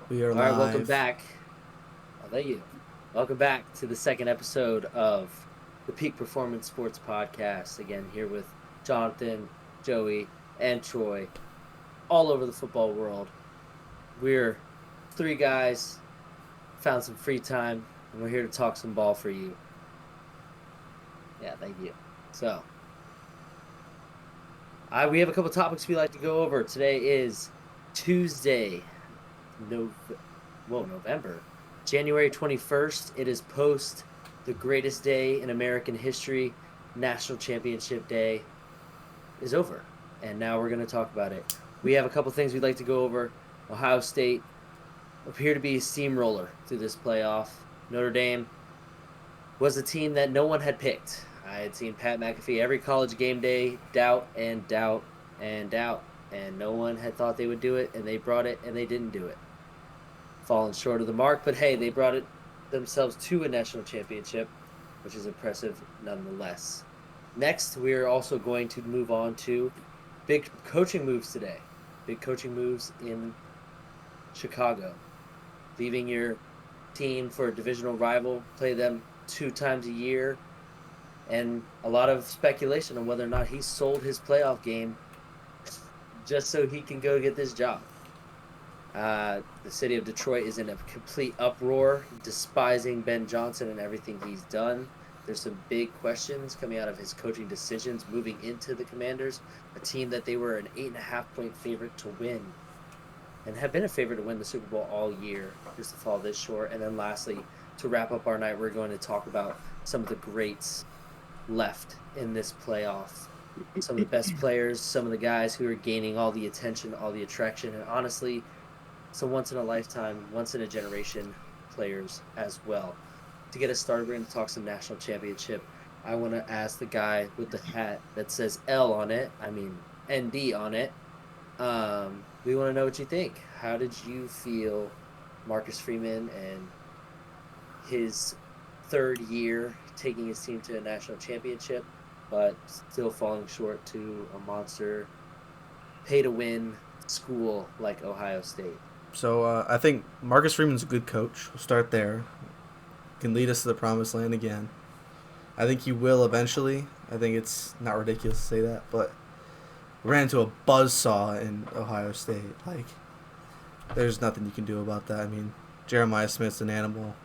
We are All right, welcome live. back. Oh, thank you. Welcome back to the second episode of the Peak Performance Sports Podcast. Again, here with Jonathan, Joey, and Troy, all over the football world. We're three guys, found some free time, and we're here to talk some ball for you. Yeah, thank you. So, we have a couple topics we like to go over. Today is Tuesday, no, November, January 21st. It is post the greatest day in American history. National Championship Day is over. And now we're going to talk about it. We have a couple things we'd like to go over. Ohio State appear to be a steamroller through this playoff. Notre Dame was a team that no one had picked. I had seen Pat McAfee every college game day doubt and doubt and doubt, and no one had thought they would do it, and they brought it, and they didn't do it. Fallen short of the mark, but hey, they brought it themselves to a national championship, which is impressive nonetheless. Next, we are also going to move on to big coaching moves today. Big coaching moves in Chicago. Leaving your team for a divisional rival, play them 2 times a year, and a lot of speculation on whether or not he sold his playoff game just so he can go get this job. The city of Detroit is in a complete uproar, despising Ben Johnson and everything he's done. There's some big questions coming out of his coaching decisions moving into the Commanders, a team that they were an 8.5 point favorite to win and have been a favorite to win the Super Bowl all year, just to fall this short. And then lastly, to wrap up our night, we're going to talk about some of the greats left in this playoff. Some of the best players, some of the guys who are gaining all the attention, all the attraction, and honestly, some once in a lifetime, once in a generation players as well. To get us started, we're going to talk some national championship. I want to ask the guy with the hat that says L on it, I mean ND on it. We want to know what you think. How did you feel Marcus Freeman and his third year taking his team to a national championship, but still falling short to a monster pay to win school like Ohio State? I think Marcus Freeman's a good coach. We'll start there. Can lead us to the promised land again. I think he will eventually. I think it's not ridiculous to say that, but we ran into a buzzsaw in Ohio State. Like, there's nothing you can do about that. I mean, Jeremiah Smith's an animal.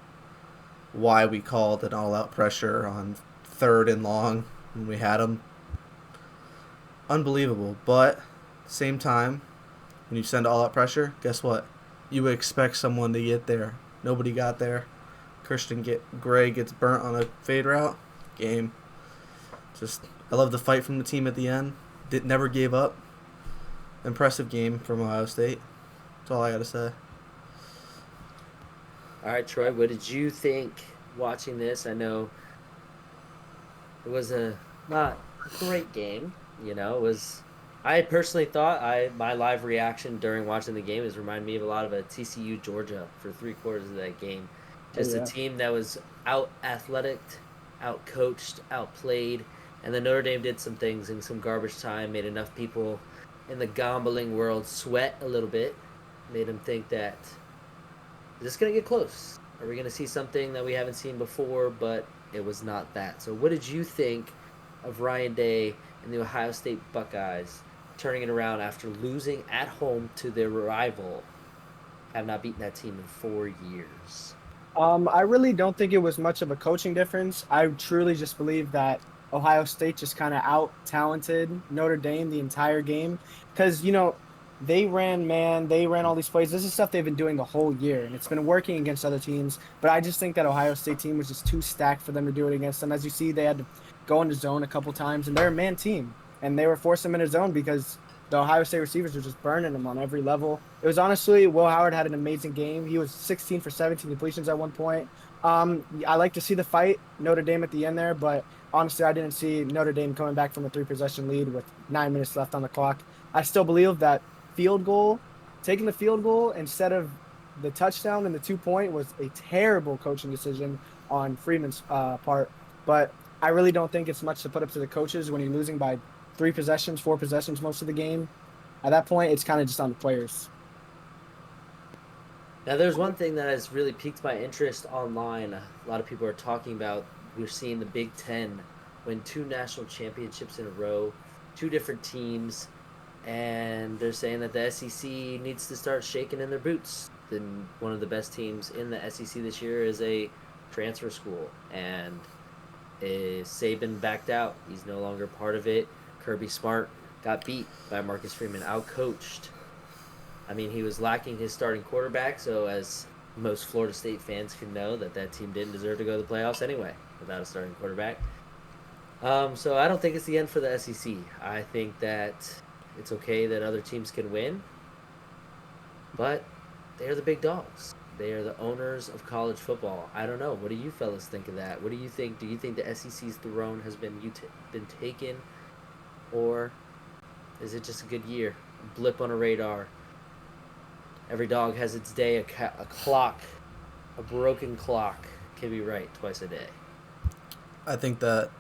Why we called an all-out pressure on third and long when we had him, unbelievable. But same time, when you send all-out pressure, guess what? You would expect someone to get there. Nobody got there. Gray gets burnt on a fade route. Game. Just I love the fight from the team at the end. Never gave up. Impressive game from Ohio State. That's all I gotta say. All right, Troy, what did you think watching this? I know it was a not a great game. It was. I personally thought my live reaction during watching the game is reminded me of a lot of a TCU Georgia for 3 quarters of that game. Oh Just a yeah. team that was out athletic, out coached, outplayed, and then Notre Dame did some things in some garbage time, made enough people in the gambling world sweat a little bit, made them think that is this gonna get close? Are we gonna see something that we haven't seen before? But it was not that. So, what did you think of Ryan Day and the Ohio State Buckeyes turning it around after losing at home to their rival? Have not beaten that team in 4 years. I really don't think it was much of a coaching difference. I truly just believe that Ohio State just kind of out talented Notre Dame the entire game because they ran man, they ran all these plays. This is stuff they've been doing the whole year, and it's been working against other teams. But I just think that Ohio State team was just too stacked for them to do it against them. As you see, they had to go into zone a couple times, and they're a man team, and they were forcing them into zone because the Ohio State receivers were just burning them on every level. It was honestly, Will Howard had an amazing game. He was 16 for 17 completions at one point. I like to see the fight Notre Dame at the end there, but honestly, I didn't see Notre Dame coming back from a 3 possession lead with 9 minutes left on the clock. I still believe that field goal, taking the field goal instead of the touchdown and the 2 point was a terrible coaching decision on Freeman's part. But I really don't think it's much to put up to the coaches when you're losing by 3 possessions, 4 possessions most of the game. At that point, it's kind of just on the players. Now, there's one thing that has really piqued my interest online. A lot of people are talking about. We're seeing the Big Ten win 2 national championships in a row, 2 different teams, and they're saying that the SEC needs to start shaking in their boots. Then one of the best teams in the SEC this year is a transfer school, and Saban backed out. He's no longer part of it. Kirby Smart got beat by Marcus Freeman, outcoached. I mean, he was lacking his starting quarterback, so as most Florida State fans can know, that team didn't deserve to go to the playoffs anyway without a starting quarterback. So I don't think it's the end for the SEC. I think that it's okay that other teams can win, but they're the big dogs. They are the owners of college football. I don't know. What do you fellas think of that? What do you think? Do you think the SEC's throne has been taken, or is it just a good year, a blip on a radar? Every dog has its day. A clock, a broken clock, can be right twice a day. I think that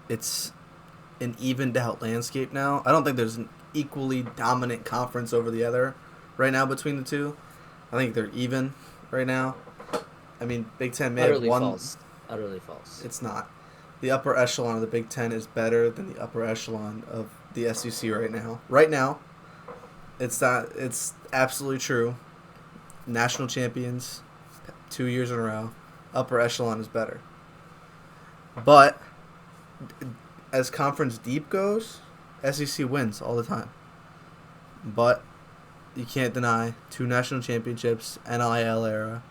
it's an evened out landscape now. I don't think there's an equally dominant conference over the other right now between the two. I think they're even right now. I mean, Big Ten may have won. False. Utterly false. It's not. The upper echelon of the Big Ten is better than the upper echelon of the SEC right now. Right now, it's not. It's absolutely true. National champions, 2 years in a row. Upper echelon is better. But as conference deep goes, SEC wins all the time. But you can't deny 2 national championships, NIL era.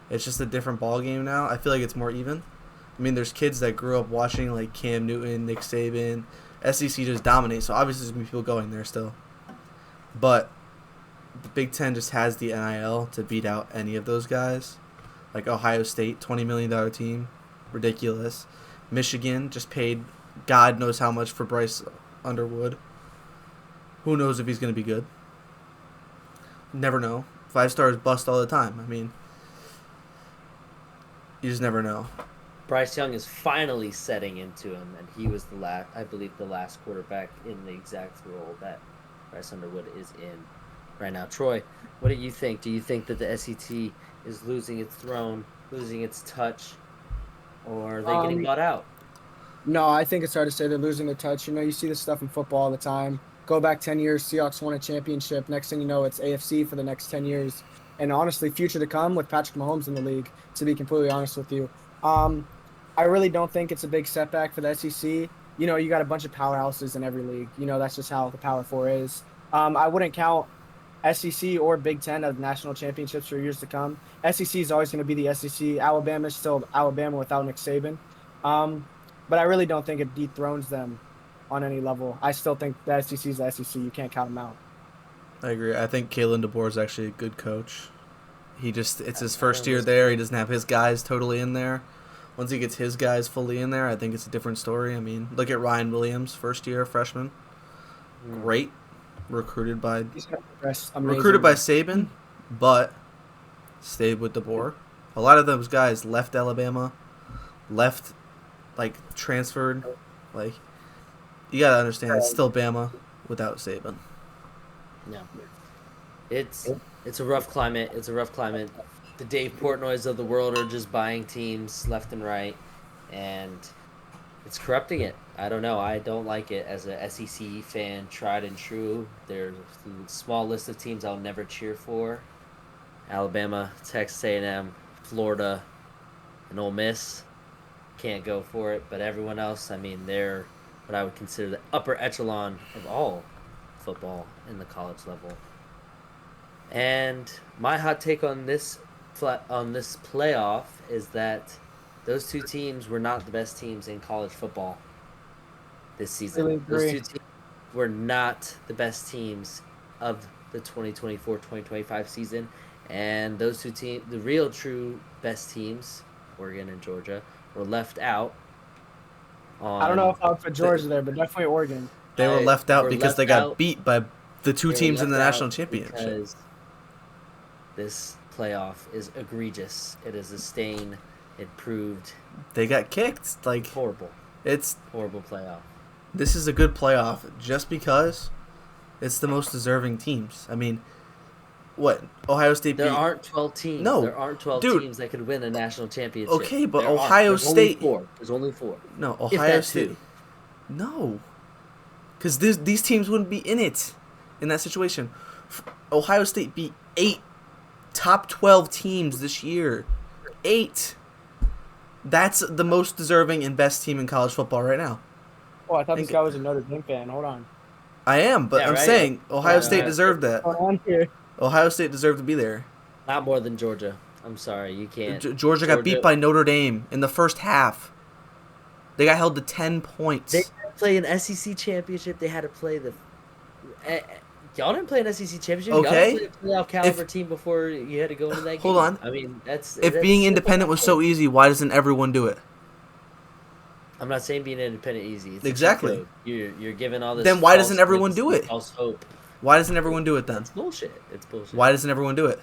It's just a different ball game now. I feel like it's more even. I mean, there's kids that grew up watching like Cam Newton, Nick Saban. SEC just dominates, so obviously there's going to be people going there still. But the Big Ten just has the NIL to beat out any of those guys. Like Ohio State, $20 million team. Ridiculous. Michigan just paid God knows how much for Bryce Underwood. Who knows if he's going to be good? Never know. 5 stars bust all the time. I mean, you just never know. Bryce Young is finally setting into him, and he was the last quarterback in the exact role that Bryce Underwood is in right now. Troy, what do you think? Do you think that the SEC is losing its throne, losing its touch, or are they getting bought out? No, I think it's hard to say they're losing their touch. You know, you see this stuff in football all the time. Go back 10 years, Seahawks won a championship. Next thing you know, it's AFC for the next 10 years. And honestly, future to come with Patrick Mahomes in the league, to be completely honest with you. I really don't think it's a big setback for the SEC. You know, you got a bunch of powerhouses in every league. You know, that's just how the Power Four is. I wouldn't count SEC or Big Ten as national championships for years to come. SEC is always going to be the SEC. Alabama is still Alabama without Nick Saban. But I really don't think it dethrones them on any level. I still think the SEC is the SEC. You can't count them out. I agree. I think Kalen DeBoer is actually a good coach. It's his first year there. He doesn't have his guys totally in there. Once he gets his guys fully in there, I think it's a different story. I mean, look at Ryan Williams, first year freshman. Great. Recruited by Saban, but stayed with DeBoer. A lot of those guys left Alabama, transferred. Like, you got to understand, it's still Bama without Saban. No. It's a rough climate. It's a rough climate. The Dave Portnoys of the world are just buying teams left and right, and it's corrupting it. I don't know. I don't like it as a SEC fan, tried and true. There's a small list of teams I'll never cheer for. Alabama, Texas A&M, Florida, and Ole Miss. Can't go for it, but everyone else, I mean, they're what I would consider the upper echelon of all football in the college level. And my hot take on this playoff is that those 2 teams were not the best teams in college football this season. Really those 2 teams were not the best teams of the 2024-2025 season. And those 2 teams, the real true best teams, Oregon and Georgia, were left out. I don't know if I would put Georgia there, but definitely Oregon. They were left out because they got beat by the 2 teams in the national championship. Because this playoff is egregious. It is a stain. It proved they got kicked. Like, horrible. It's horrible playoff. This is a good playoff just because it's the most deserving teams. I mean, What? Ohio State There beat? aren't 12 teams. No, There aren't 12 dude. teams that could win a national championship. Okay, but There aren't. Ohio There's only State. 4. There's only 4. No, If Ohio that State. 2. No, because these teams wouldn't be in it in that situation. Ohio State beat 8 top 12 teams this year. 8. That's the most deserving and best team in college football right now. Oh, I thought this And guy was a Notre Dame fan. Hold on. I am, but Yeah, I'm right? saying Ohio State Right. deserved that. What's going on here? Ohio State deserved to be there. Not more than Georgia. I'm sorry, you can't. Georgia got beat by Notre Dame in the first half. They got held to 10 points. They had to play an SEC championship. They had to play the. Y'all didn't play an SEC championship. Okay. Y'all didn't play a playoff caliber team before you had to go into that game. Hold on. I mean, that's. If that's being simple. independent was so easy, why doesn't everyone do it? I'm not saying being independent easy. It's a cheat Exactly. code. You're giving all this. Then why doesn't false everyone witness do and it? False hope. Why doesn't everyone do it then? It's bullshit. It's bullshit. Why doesn't everyone do it?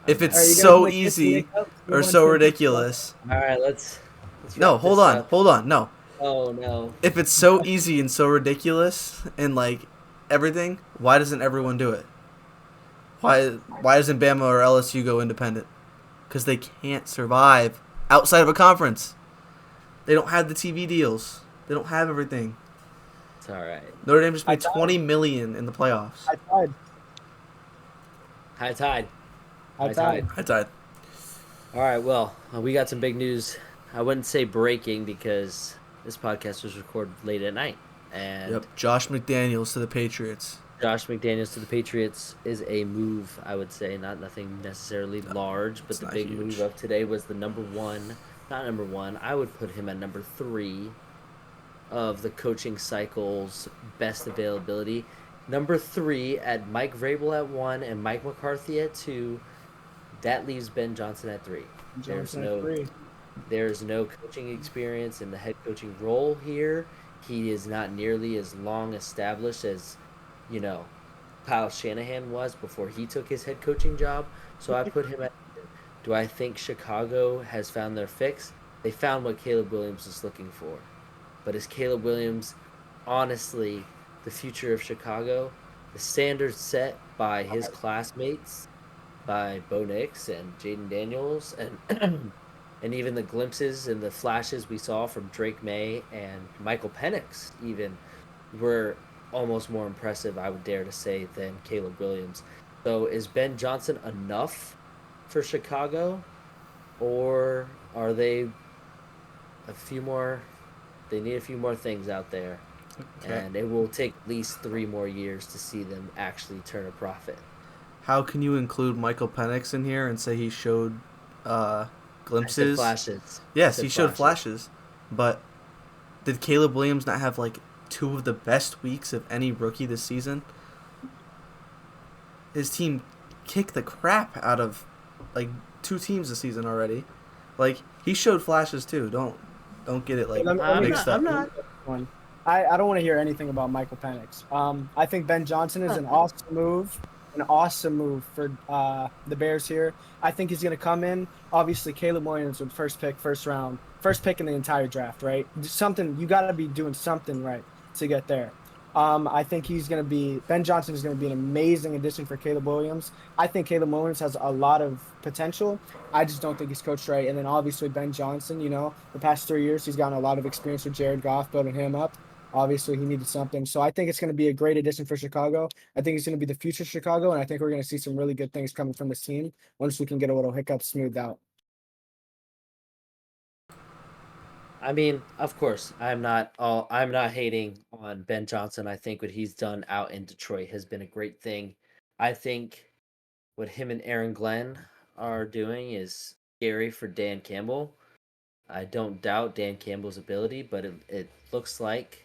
If it's All right, you guys so wanna kiss the easy neck up? You or wanna so kiss the ridiculous. all right, let's No, wrap hold this on. up. Hold on. No. Oh no. If it's so easy and so ridiculous and like everything, why doesn't everyone do it? Why doesn't Bama or LSU go independent? Because they can't survive outside of a conference. They don't have the TV deals. They don't have everything. It's all right. Notre Dame just I made tried. $20 million in the playoffs. I tried. High tide. I tried. I died. All right, well, we got some big news. I wouldn't say breaking because this podcast was recorded late at night. And Yep. Josh McDaniels to the Patriots. Josh McDaniels to the Patriots is a move, I would say. Nothing necessarily large, but it's the not big huge. move of today was the number 1. Not number 1. I would put him at number 3 of the coaching cycle's best availability. Number 3 at Mike Vrabel at 1 and Mike McCarthy at 2. That leaves Ben Johnson at 3. Johnson at 3. There's no coaching experience in the head coaching role here. He is not nearly as long established as, Kyle Shanahan was before he took his head coaching job. So I put him at. Do I think Chicago has found their fix? They found what Caleb Williams was looking for. But is Caleb Williams honestly the future of Chicago? The standards set by his classmates, by Bo Nix and Jaden Daniels, and and even the glimpses and the flashes we saw from Drake May and Michael Penix even were almost more impressive, I would dare to say, than Caleb Williams. So is Ben Johnson enough for Chicago, or are they a few more? They need a few more things out there, and it will take at least 3 more years to see them actually turn a profit. How can you include Michael Penix in here and say he showed glimpses? Flashes. Yes, he showed flashes. But did Caleb Williams not have like 2 of the best weeks of any rookie this season? His team kicked the crap out of like 2 teams this season already. Like he showed flashes too. Don't get it like mixed up. I'm not. I don't want to hear anything about Michael Penix. I think Ben Johnson is an awesome move for the Bears here. I think he's going to come in. Obviously, Caleb Williams with first pick in the entire draft, right? You got to be doing something right to get there. I think Ben Johnson is going to be an amazing addition for Caleb Williams. I think Caleb Williams has a lot of potential. I just don't think he's coached right. And then obviously Ben Johnson, the past 3 years, he's gotten a lot of experience with Jared Goff, building him up. Obviously, he needed something. So I think it's going to be a great addition for Chicago. I think he's going to be the future of Chicago, and I think we're going to see some really good things coming from this team once we can get a little hiccup smoothed out. I mean, of course, I'm not hating on Ben Johnson. I think what he's done out in Detroit has been a great thing. I think what him and Aaron Glenn are doing is scary for Dan Campbell. I don't doubt Dan Campbell's ability, but it looks like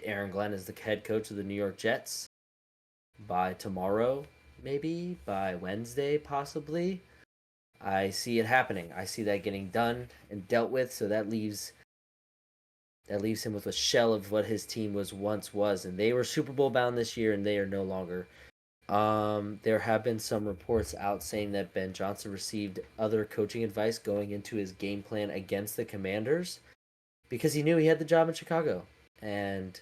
Aaron Glenn is the head coach of the New York Jets by tomorrow, maybe by Wednesday, possibly. I see it happening. I see that getting done and dealt with. So that leaves him with a shell of what his team once was, and they were Super Bowl bound this year, and they are no longer. There have been some reports out saying that Ben Johnson received other coaching advice going into his game plan against the Commanders because he knew he had the job in Chicago, and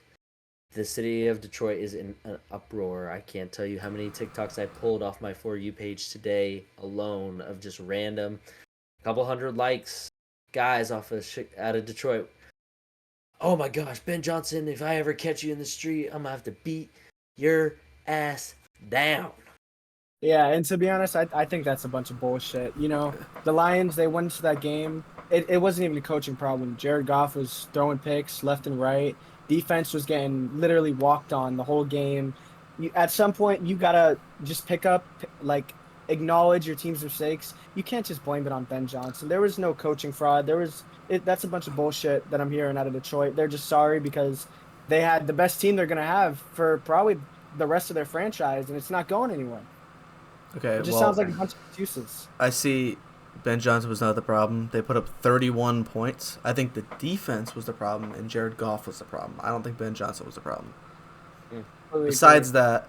The city of Detroit is in an uproar. I can't tell you how many TikToks I pulled off my For You page today alone of just random, couple hundred likes, guys off of out of Detroit. Oh my gosh, Ben Johnson, if I ever catch you in the street, I'm going to have to beat your ass down. Yeah, and to be honest, I think that's a bunch of bullshit. You know, the Lions, they went into that game. It wasn't even a coaching problem. Jared Goff was throwing picks left and right. Defense was getting literally walked on the whole game. At some point, you got to just pick up, like, acknowledge your team's mistakes. You can't just blame it on Ben Johnson. There was no coaching fraud. That's a bunch of bullshit that I'm hearing out of Detroit. They're just sorry because they had the best team they're going to have for probably the rest of their franchise, and it's not going anywhere. Okay, It just sounds like a bunch of excuses. I see Ben Johnson was not the problem. They put up 31 points. I think the defense was the problem, and Jared Goff was the problem. I don't think Ben Johnson was the problem. Besides that,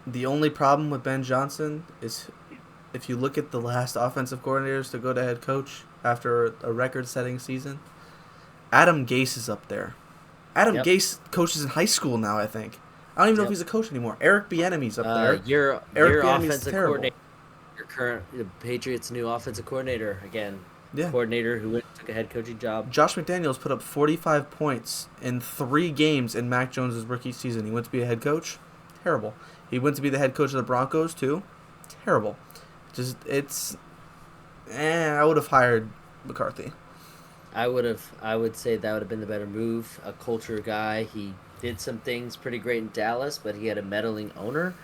the only problem with Ben Johnson is if you look at the last offensive coordinators to go to head coach after a record-setting season, Adam Gase is up there. Adam Gase coaches in high school now, I think. I don't even know if he's a coach anymore. Eric Bieniemy's up there. Your offensive coordinator, the Patriots' new offensive coordinator again. Yeah. Coordinator who took a head coaching job. Josh McDaniels put up 45 points in 3 games in Mac Jones' rookie season. He went to be a head coach. Terrible. He went to be the head coach of the Broncos too. Terrible. I would have hired McCarthy. I would say that would have been the better move. A culture guy. He did some things pretty great in Dallas, but he had a meddling owner.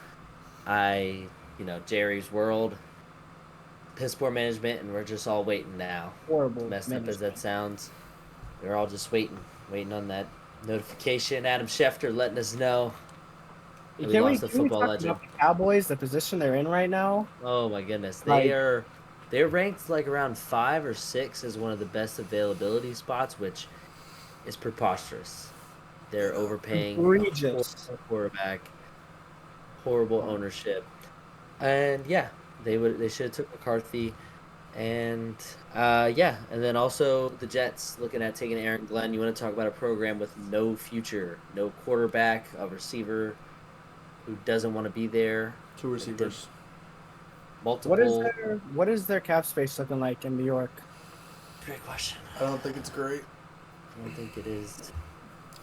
Jerry's World, piss poor management, and we're just all waiting now. Horrible. Messed up as that sounds, we're all just waiting on that notification. Adam Schefter letting us know that we lost the football legend. About the Cowboys, the position they're in right now? Oh my goodness, they're ranked like around 5 or 6 as one of the best availability spots, which is preposterous. They're overpaying Egregious. Quarterback, horrible ownership, and they should have took McCarthy, and and then also the Jets looking at taking Aaron Glenn. You want to talk about a program with no future, no quarterback, a receiver who doesn't want to be there. 2 receivers. Multiple. What is their cap space looking like in New York? Great question. I don't think it's great. I don't think it is.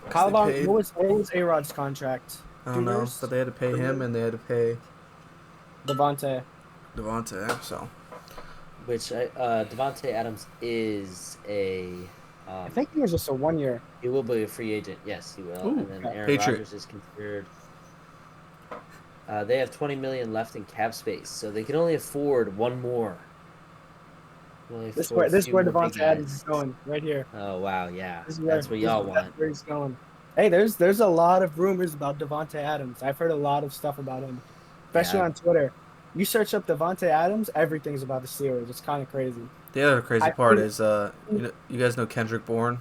How long? What was A-Rod's contract? I don't know, but they had to pay him and they had to pay Devontae. So. Which Devontae Adams is a. I think he was just a 1 year. He will be a free agent. Yes, he will. Ooh, and then Aaron Patriot. Rodgers is considered. They have $20 million left in cap space, so they can only afford one more. This is where Devontae Adams is going, right here. Oh wow, yeah, that's what y'all want. That's where he's going. Hey, there's a lot of rumors about Devontae Adams. I've heard a lot of stuff about him, especially on Twitter. You search up Devontae Adams, everything's about the Steelers. It's kind of crazy. The other crazy part is, you guys know Kendrick Bourne.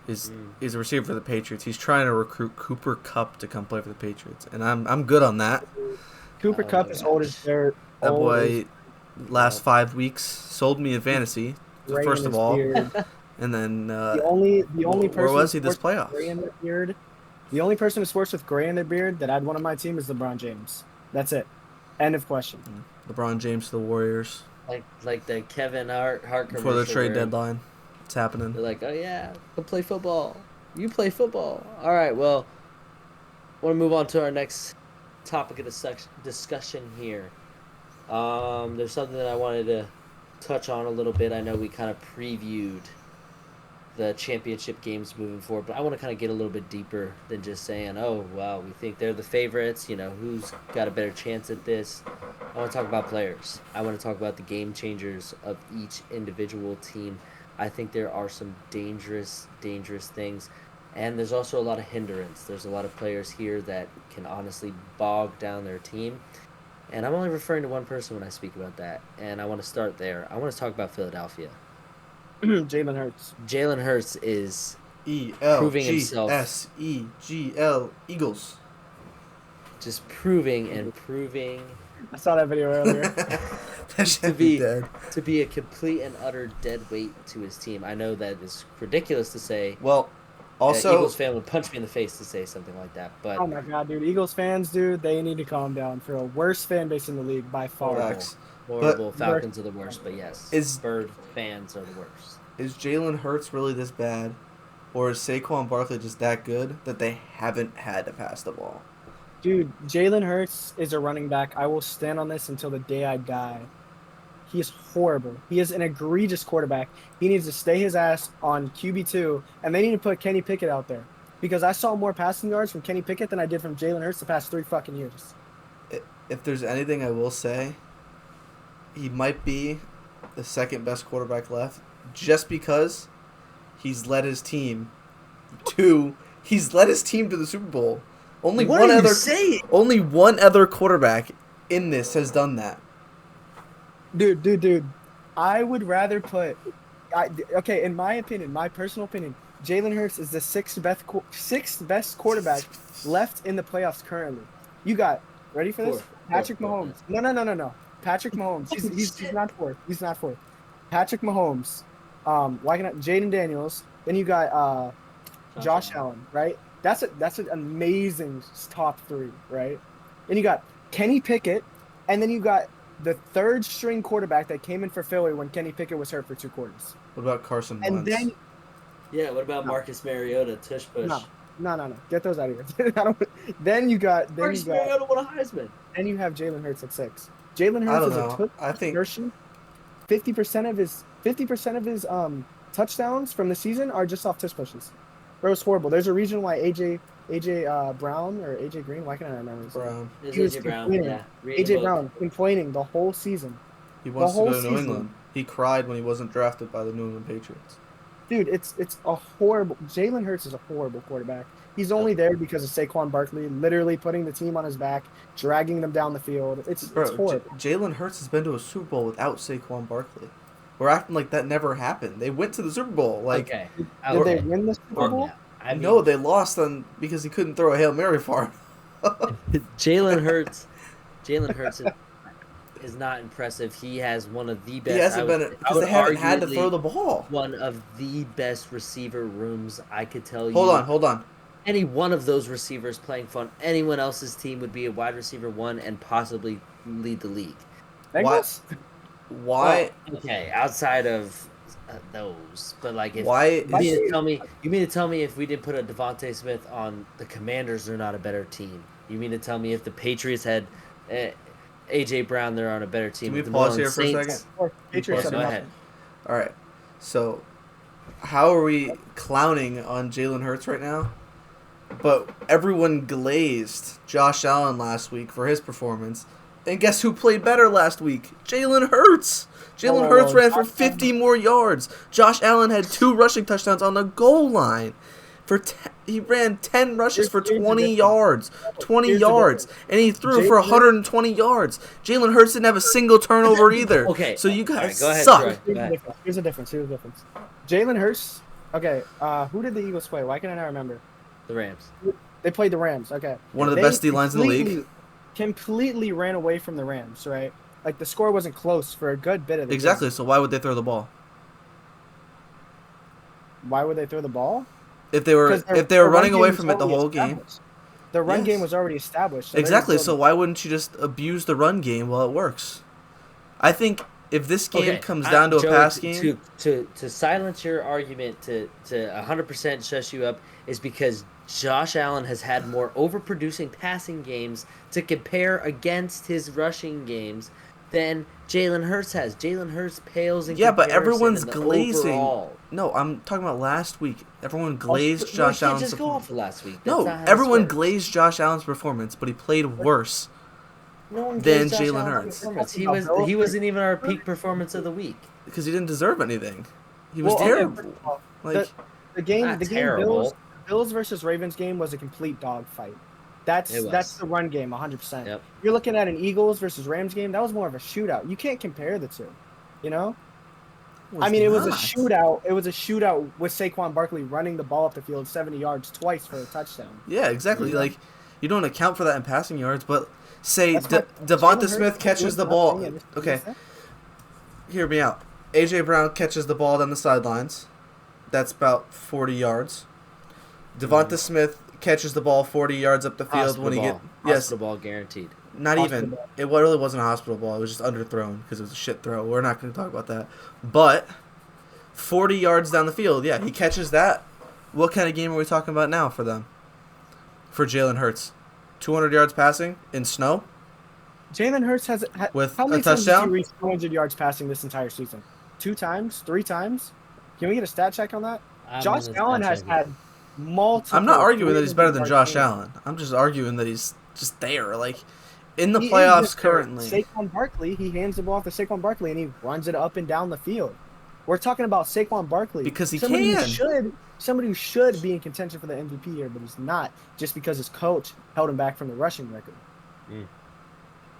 He's a receiver for the Patriots. He's trying to recruit Cooper Kupp to come play for the Patriots, and I'm good on that. Cooper Kupp is old as dirt. That boy, last 5 weeks, sold me in fantasy. First of all, and then the only person where was he this playoffs? The only person who sports with gray in their beard that I'd want on my team is LeBron James. That's it. End of question. LeBron James to the Warriors. Like the Kevin Hart commercial. Before the trade deadline. It's happening. They're like, oh yeah, go play football. You play football. All right, well, I want to move on to our next topic of discussion here. There's something that I wanted to touch on a little bit. I know we kind of previewed the championship games moving forward, but I want to kind of get a little bit deeper than just saying, oh, well, we think they're the favorites. Who's got a better chance at this? I want to talk about players. I want to talk about the game changers of each individual team. I think there are some dangerous things, and there's also a lot of hindrance. There's a lot of players here that can honestly bog down their team, and I'm only referring to one person when I speak about that, and I want to start there. I want to talk about Philadelphia. Jalen Hurts. Jalen Hurts is proving himself. ELGSEGL Eagles. Just proving. I saw that video earlier. to be a complete and utter dead weight to his team. I know that is ridiculous to say. Well, Also, Eagles fan would punch me in the face to say something like that. But Oh my god, dude! Eagles fans, dude, they need to calm down. For a worst fan base in the league by far. horrible, Facts. horrible. But- Falcons are the worst, but yes, Is- Bird fans are the worst. is Jalen Hurts really this bad? Or is Saquon Barkley just that good that they haven't had to pass the ball? Dude, Jalen Hurts is a running back. I will stand on this until the day I die. He is horrible. He is an egregious quarterback. He needs to stay his ass on QB2, and they need to put Kenny Pickett out there. Because I saw more passing yards from Kenny Pickett than I did from Jalen Hurts the past 3 fucking years. If there's anything I will say, he might be the second best quarterback left just because he's led his team to the Super Bowl. Only What one are you other saying? only one other quarterback in this has done that. Dude. I would rather put... okay, in my opinion, my personal opinion, Jalen Hurts is the sixth best quarterback left in the playoffs currently. You got... Ready for this? Fourth. Patrick Fourth. Mahomes. No. Patrick Mahomes. He's not fourth. He's not fourth. Patrick Mahomes. Jaden Daniels. Then you got Josh Allen, right? That's an amazing top 3, right? Then you got Kenny Pickett, and then you got the third string quarterback that came in for Philly when Kenny Pickett was hurt for 2 quarters. What about Carson And Wentz? then Yeah, what about No. Marcus Mariota, tush push? no, get those out of here. Then you got Marcus Mariota won a Heisman. then you have Jalen Hurts at 6. Jalen I Hurts don't is know. a took I think 50% of his touchdowns from the season are just off tush pushes. Bro, it's horrible. There's a reason why AJ Brown or AJ Green. Why can't I remember his name? Brown. It He was was AJ Brown, complaining. yeah. Read the AJ book. Brown complaining the whole season. He wants to whole go to New season. England. He cried when he wasn't drafted by the New England Patriots. Dude, it's a horrible. Jalen Hurts is a horrible quarterback. He's only there because of Saquon Barkley, literally putting the team on his back, dragging them down the field. It's horrible. Jalen Hurts has been to a Super Bowl without Saquon Barkley. We're acting like that never happened. They went to the Super Bowl. Like, Okay. Did they win the Super Bowl? Yeah. I mean, no, they lost on because he couldn't throw a Hail Mary far. Jalen Hurts is not impressive. He has one of the best. He hasn't been because they haven't had to throw the ball. One of the best receiver rooms I could tell you. Hold on. Any one of those receivers playing for anyone else's team would be a wide receiver 1 and possibly lead the league. Bengals? Why? Okay, outside of those, but like if Why? you mean to tell me if we didn't put a Devontae Smith on the Commanders, they're not a better team? You mean to tell me if the Patriots had AJ Brown, they're on a better team? Can we If the pause New here for a Orleans second? Saints- Or Patriots Go are nothing. ahead. All right. So, how are we clowning on Jalen Hurts right now? But everyone glazed Josh Allen last week for his performance. And guess who played better last week? Jalen Hurts. Jalen Hurts ran for 50 more yards. Josh Allen had 2 rushing touchdowns on the goal line. He ran 10 rushes for 20 yards. 20 Here's the yards. And he threw for 120 yards. Jalen Hurts didn't have a single turnover either. Okay. So you guys All right, go ahead, suck. Troy. Here's the difference. Jalen Hurts. Okay, who did the Eagles play? Why can I not remember? The Rams. They played the Rams. Okay. One of the They best D-lines in the league. Completely ran away from the Rams, right? Like the score wasn't close for a good bit of the Exactly. game. So why would they throw the ball? Why would they throw the ball? If they were 'Cause running run away game from was it the already whole game. established. The run Yes. game was already established. So Exactly. they So why wouldn't you just abuse the run game while it works? I think if this game comes down to a Joey, pass game, to silence your argument to 100% shush you up is because Josh Allen has had more overproducing passing games to compare against his rushing games than Jalen Hurts has. Jalen Hurts pales in yeah, but comparison everyone's in the glazing. overall. No, I'm talking about last week. Everyone glazed Josh Allen's. Allen's Just go off performance. of last week. That's No, not how this everyone works. glazed Josh Allen's performance, but he played worse. No one than glazed Josh Jalen Allen's Hurts. performance. He wasn't even our peak performance of the week. Because he didn't deserve anything. He was Well, terrible. okay, well, Like, the game Not the game terrible. Bills versus Ravens game was a complete dogfight. It was. That's the run game 100%. Yep. You're looking at an Eagles versus Rams game, that was more of a shootout. You can't compare the two. You know? I mean, it was a not. shootout. It was a shootout with Saquon Barkley running the ball up the field 70 yards twice for a touchdown. Yeah, exactly. Yeah. Like, you don't account for that in passing yards, but say That's what Devonta Jalen Smith Hurts catches was the not ball. doing it. Okay, hear me out. AJ Brown catches the ball down the sidelines. That's about 40 yards. Devonta Smith catches the ball 40 yards up the field when he get hospital ball guaranteed. Not even. It really wasn't a hospital ball. It was just underthrown because it was a shit throw. We're not going to talk about that. But 40 yards down the field, yeah, he catches that. What kind of game are we talking about now for them? For Jalen Hurts, 200 yards passing in snow. Jalen Hurts has with how many a touchdown. Times has he reached 200 yards passing this entire season? 2 times, 3 times. Can we get a stat check on that? Josh Allen has had multiple. I'm not arguing that he's better than Josh Allen. I'm just arguing that he's just there, like in the playoffs currently. Saquon Barkley, he hands the ball off to Saquon Barkley and he runs it up and down the field. We're talking about Saquon Barkley because he somebody can. Somebody who should be in contention for the MVP here, but he's not, just because his coach held him back from the rushing record.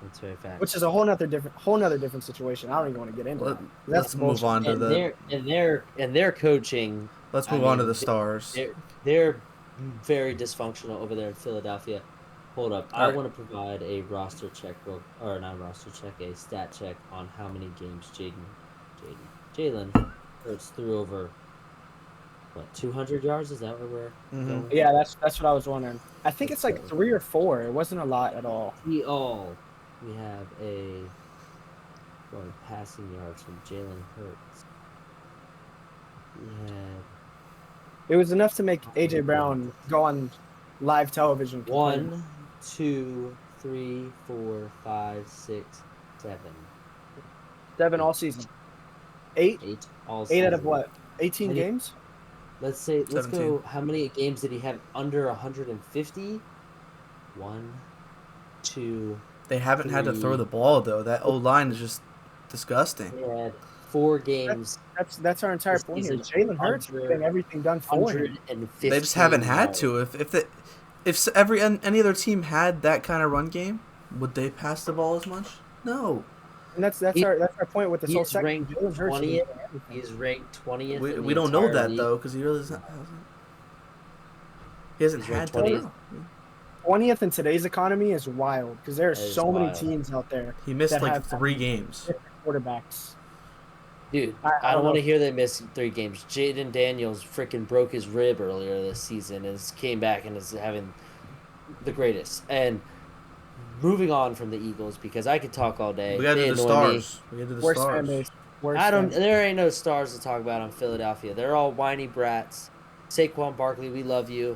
That's very fact. Which is a whole nother different situation. I don't even want to get into that. Let's move on to their coaching. Let's move on to the stars. They're very dysfunctional over there in Philadelphia. Hold up, I want to provide a roster check, or not a roster check, a stat check on how many games Jalen Hurts threw over. What, 200 yards? Is that where we're going? Yeah, that's what I was wondering. I think it's like 3 or 4. It wasn't a lot at all. We have a passing yards from Jalen Hurts. It was enough to make A.J. Brown go on live television. 1, 2, 3, 4, 5, 6, 7. 7 all season. 8? 8 all season. 8 out of what? 18 games? Let's go. How many games did he have under 150? 1, 2. They haven't had to throw the ball though. That O-line is just disgusting. They had 4 games. That's our entire point here. Jalen Hurts getting everything done for him. They just haven't had to. If any other team had that kind of run game, would they pass the ball as much? No. And that's our point with this whole second. He's ranked 20th. We don't know that though because he really hasn't. He hasn't had 20th. 20th in today's economy is wild because there are so many teams out there. He missed like 3 games. Quarterbacks. Dude, I don't want to hear they missed 3 games. Jaden Daniels freaking broke his rib earlier this season and came back and is having the greatest. And moving on from the Eagles because I could talk all day. We got to do the stars. We got to do the stars. There ain't no stars to talk about on Philadelphia. They're all whiny brats. Saquon Barkley, we love you.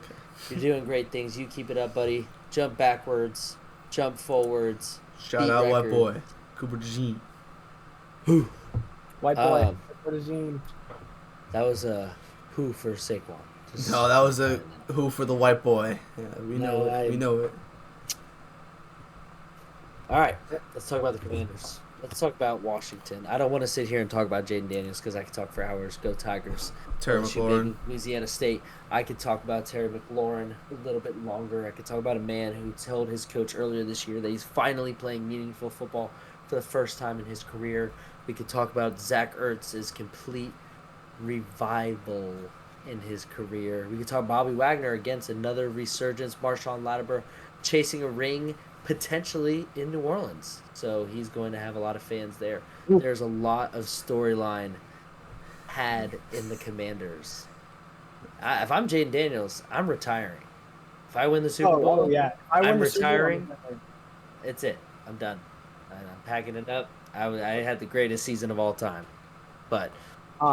You're doing great things. You keep it up, buddy. Jump backwards. Jump forwards. Shout out white boy. Cooper DeJean. Who? White boy. Cooper DeJean. That was a who for Saquon. No, that was a who for the white boy. Yeah, we know it. We know it. All right. Let's talk about the Commanders. Let's talk about Washington. I don't want to sit here and talk about Jaden Daniels because I could talk for hours. Go Tigers. Terry McLaurin. Louisiana State. I could talk about Terry McLaurin a little bit longer. I could talk about a man who told his coach earlier this year that he's finally playing meaningful football for the first time in his career. We could talk about Zach Ertz's complete revival in his career. We could talk Bobby Wagner against another resurgence. Marshawn Lattimore chasing a ring potentially in New Orleans. So he's going to have a lot of fans there. There's a lot of storyline had in the Commanders. If I'm Jaden Daniels, I'm retiring. If I win the Super Bowl, I'm retiring. It's it. I'm done. I'm packing it up. I had the greatest season of all time. But I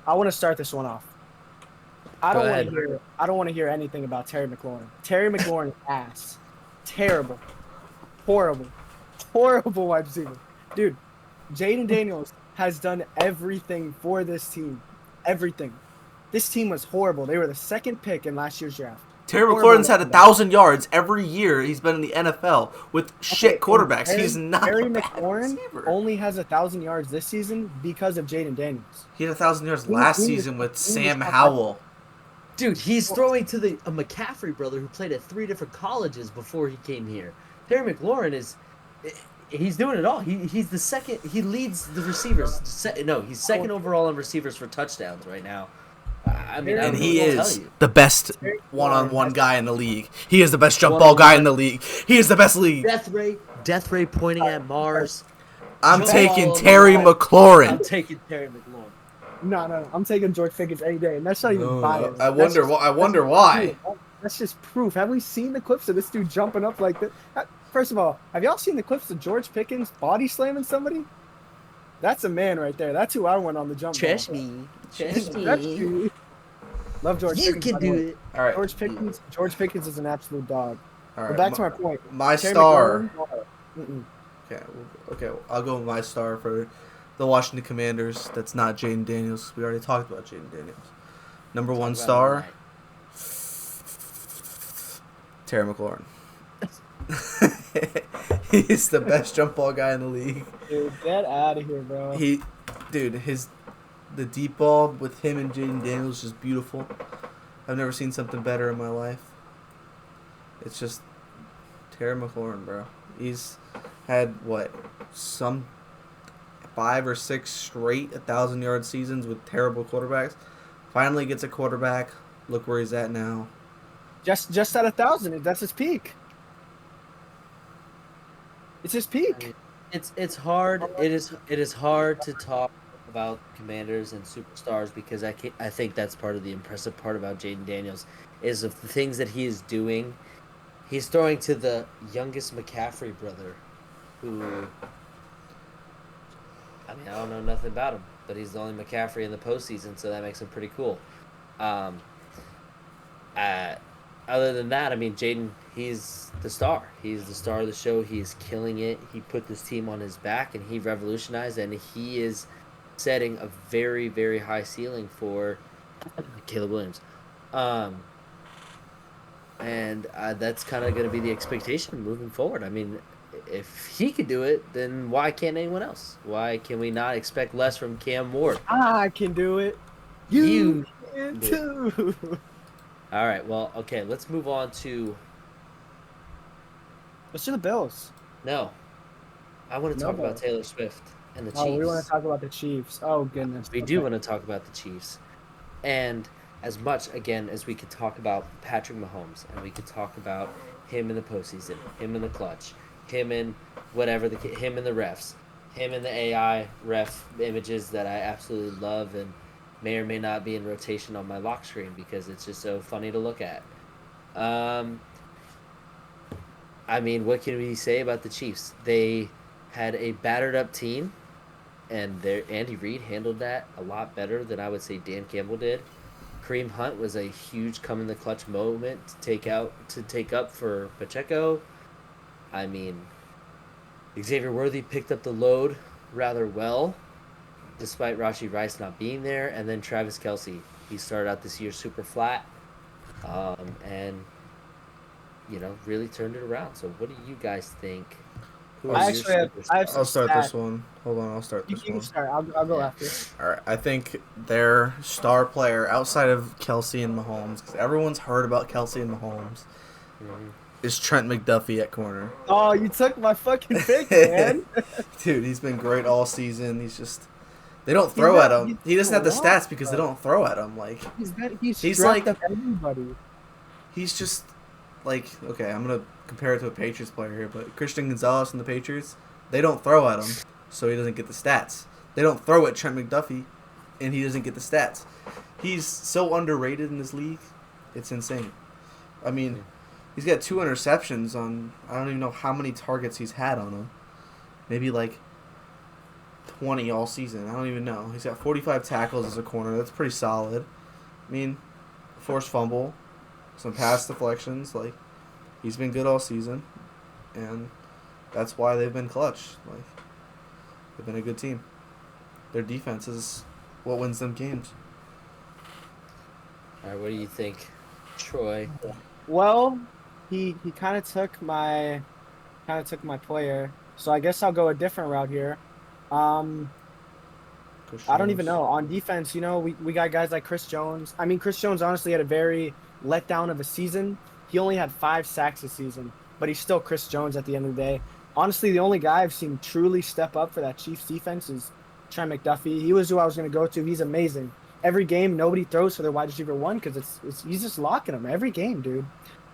want to start this one off. I don't want to hear anything about Terry McLaurin. Terry McLaurin ass. Terrible. Horrible wide receiver. Dude, Jaden Daniels has done everything for this team. Everything. This team was horrible. They were the 2nd pick in last year's draft. Terry McLaurin's had 1,000 yards every year he's been in the NFL with shit quarterbacks. He's not Terry McLaurin only has 1,000 yards this season because of Jaden Daniels. He had 1,000 yards last season with Sam Howell. Dude, he's throwing to a McCaffrey brother who played at 3 different colleges before he came here. Terry McLaurin he's doing it all. He's the second. He leads the receivers. He's 2nd overall in receivers for touchdowns right now. And he is the best one-on-one guy in the league. He is the best jump ball guy in the league. He is the best league. Death Ray pointing at Mars. I'm taking Terry McLaurin. I'm taking Terry McLaurin. No. I'm taking George Pickens any day, and that's not even biased. I wonder. I wonder why. That's just proof. Have we seen the clips of this dude jumping up like that? First of all, have y'all seen the clips of George Pickens body slamming somebody? That's a man right there. That's who I went on the jump. Trust ball. me. Love George You Pickens. can by the do way. it. All right. George Pickens is an absolute dog. All But right. back to my point. My Terry star. McLaurin, Okay. I'll go with my star for the Washington Commanders. That's not Jaden Daniels. We already talked about Jaden Daniels. Number one star, Terry McLaurin. He's the best jump ball guy in the league. Dude, get out of here, bro. The deep ball with him and Jaden Daniels is just beautiful. I've never seen something better in my life. It's just Terry McLaurin, bro. He's had some 5 or 6 straight 1,000-yard seasons with terrible quarterbacks. Finally gets a quarterback. Look where he's at now. Just at 1,000. That's his peak. It's his peak. It's hard. It is hard to talk about Commanders and superstars because I think that's part of the impressive part about Jaden Daniels is of the things that he is doing. He's throwing to the youngest McCaffrey brother, who, I mean, I don't know nothing about him, but he's the only McCaffrey in the postseason, so that makes him pretty cool. Other than that, I mean, Jaden, he's the star. He's the star of the show. He's killing it. He put this team on his back, and he revolutionized, and he is setting a very, very high ceiling for Caleb Williams. And that's kind of going to be the expectation moving forward. I mean, if he could do it, then why can't anyone else? Why can we not expect less from Cam Ward? I can do it. You can too. All right, well, okay, let's move on to... Let's do the Bills. No. I want to talk about Taylor Swift and the Chiefs. Oh, we want to talk about the Chiefs. Oh, goodness. We do want to talk about the Chiefs. And as much, again, as we could talk about Patrick Mahomes, and we could talk about him in the postseason, him in the clutch, him in whatever, him in the refs, him in the AI ref images that I absolutely love and may or may not be in rotation on my lock screen because it's just so funny to look at. I mean, what can we say about the Chiefs? They had a battered up team, and Andy Reid handled that a lot better than I would say Dan Campbell did. Kareem Hunt was a huge come in the clutch moment to take up for Pacheco. I mean, Xavier Worthy picked up the load rather well, despite Rashee Rice not being there, and then Travis Kelce. He started out this year super flat, and really turned it around. So, what do you guys think? I have I'll start this one. Hold on, I'll start this one. You can start. I'll go after. All right, I think their star player outside of Kelce and Mahomes, because everyone's heard about Kelce and Mahomes, is Trent McDuffie at corner. Oh, you took my fucking pick, man. Dude, he's been great all season. They don't throw at him. He doesn't have the stats because they don't throw at him. Like he's like everybody. He's just like, okay, I'm gonna compare it to a Patriots player here, but Christian Gonzalez and the Patriots, they don't throw at him, so he doesn't get the stats. They don't throw at Trent McDuffie, and he doesn't get the stats. He's so underrated in this league, it's insane. I mean, he's got 2 interceptions on, I don't even know how many targets he's had on him. Maybe like 20 all season. I don't even know. He's got 45 tackles as a corner. That's pretty solid. I mean, forced fumble, some pass deflections. Like, he's been good all season, and that's why they've been clutch. Like, they've been a good team. Their defense is what wins them games. All right, what do you think, Troy? Well, he kind of took my player, so I guess I'll go a different route here. I don't even know. On defense, we got guys like Chris Jones. I mean, Chris Jones honestly had a very letdown of a season. He only had 5 sacks this season, but he's still Chris Jones at the end of the day. Honestly, the only guy I've seen truly step up for that Chiefs defense is Trent McDuffie. He was who I was going to go to. He's amazing. Every game, nobody throws for their wide receiver 1 because he's just locking them every game, dude.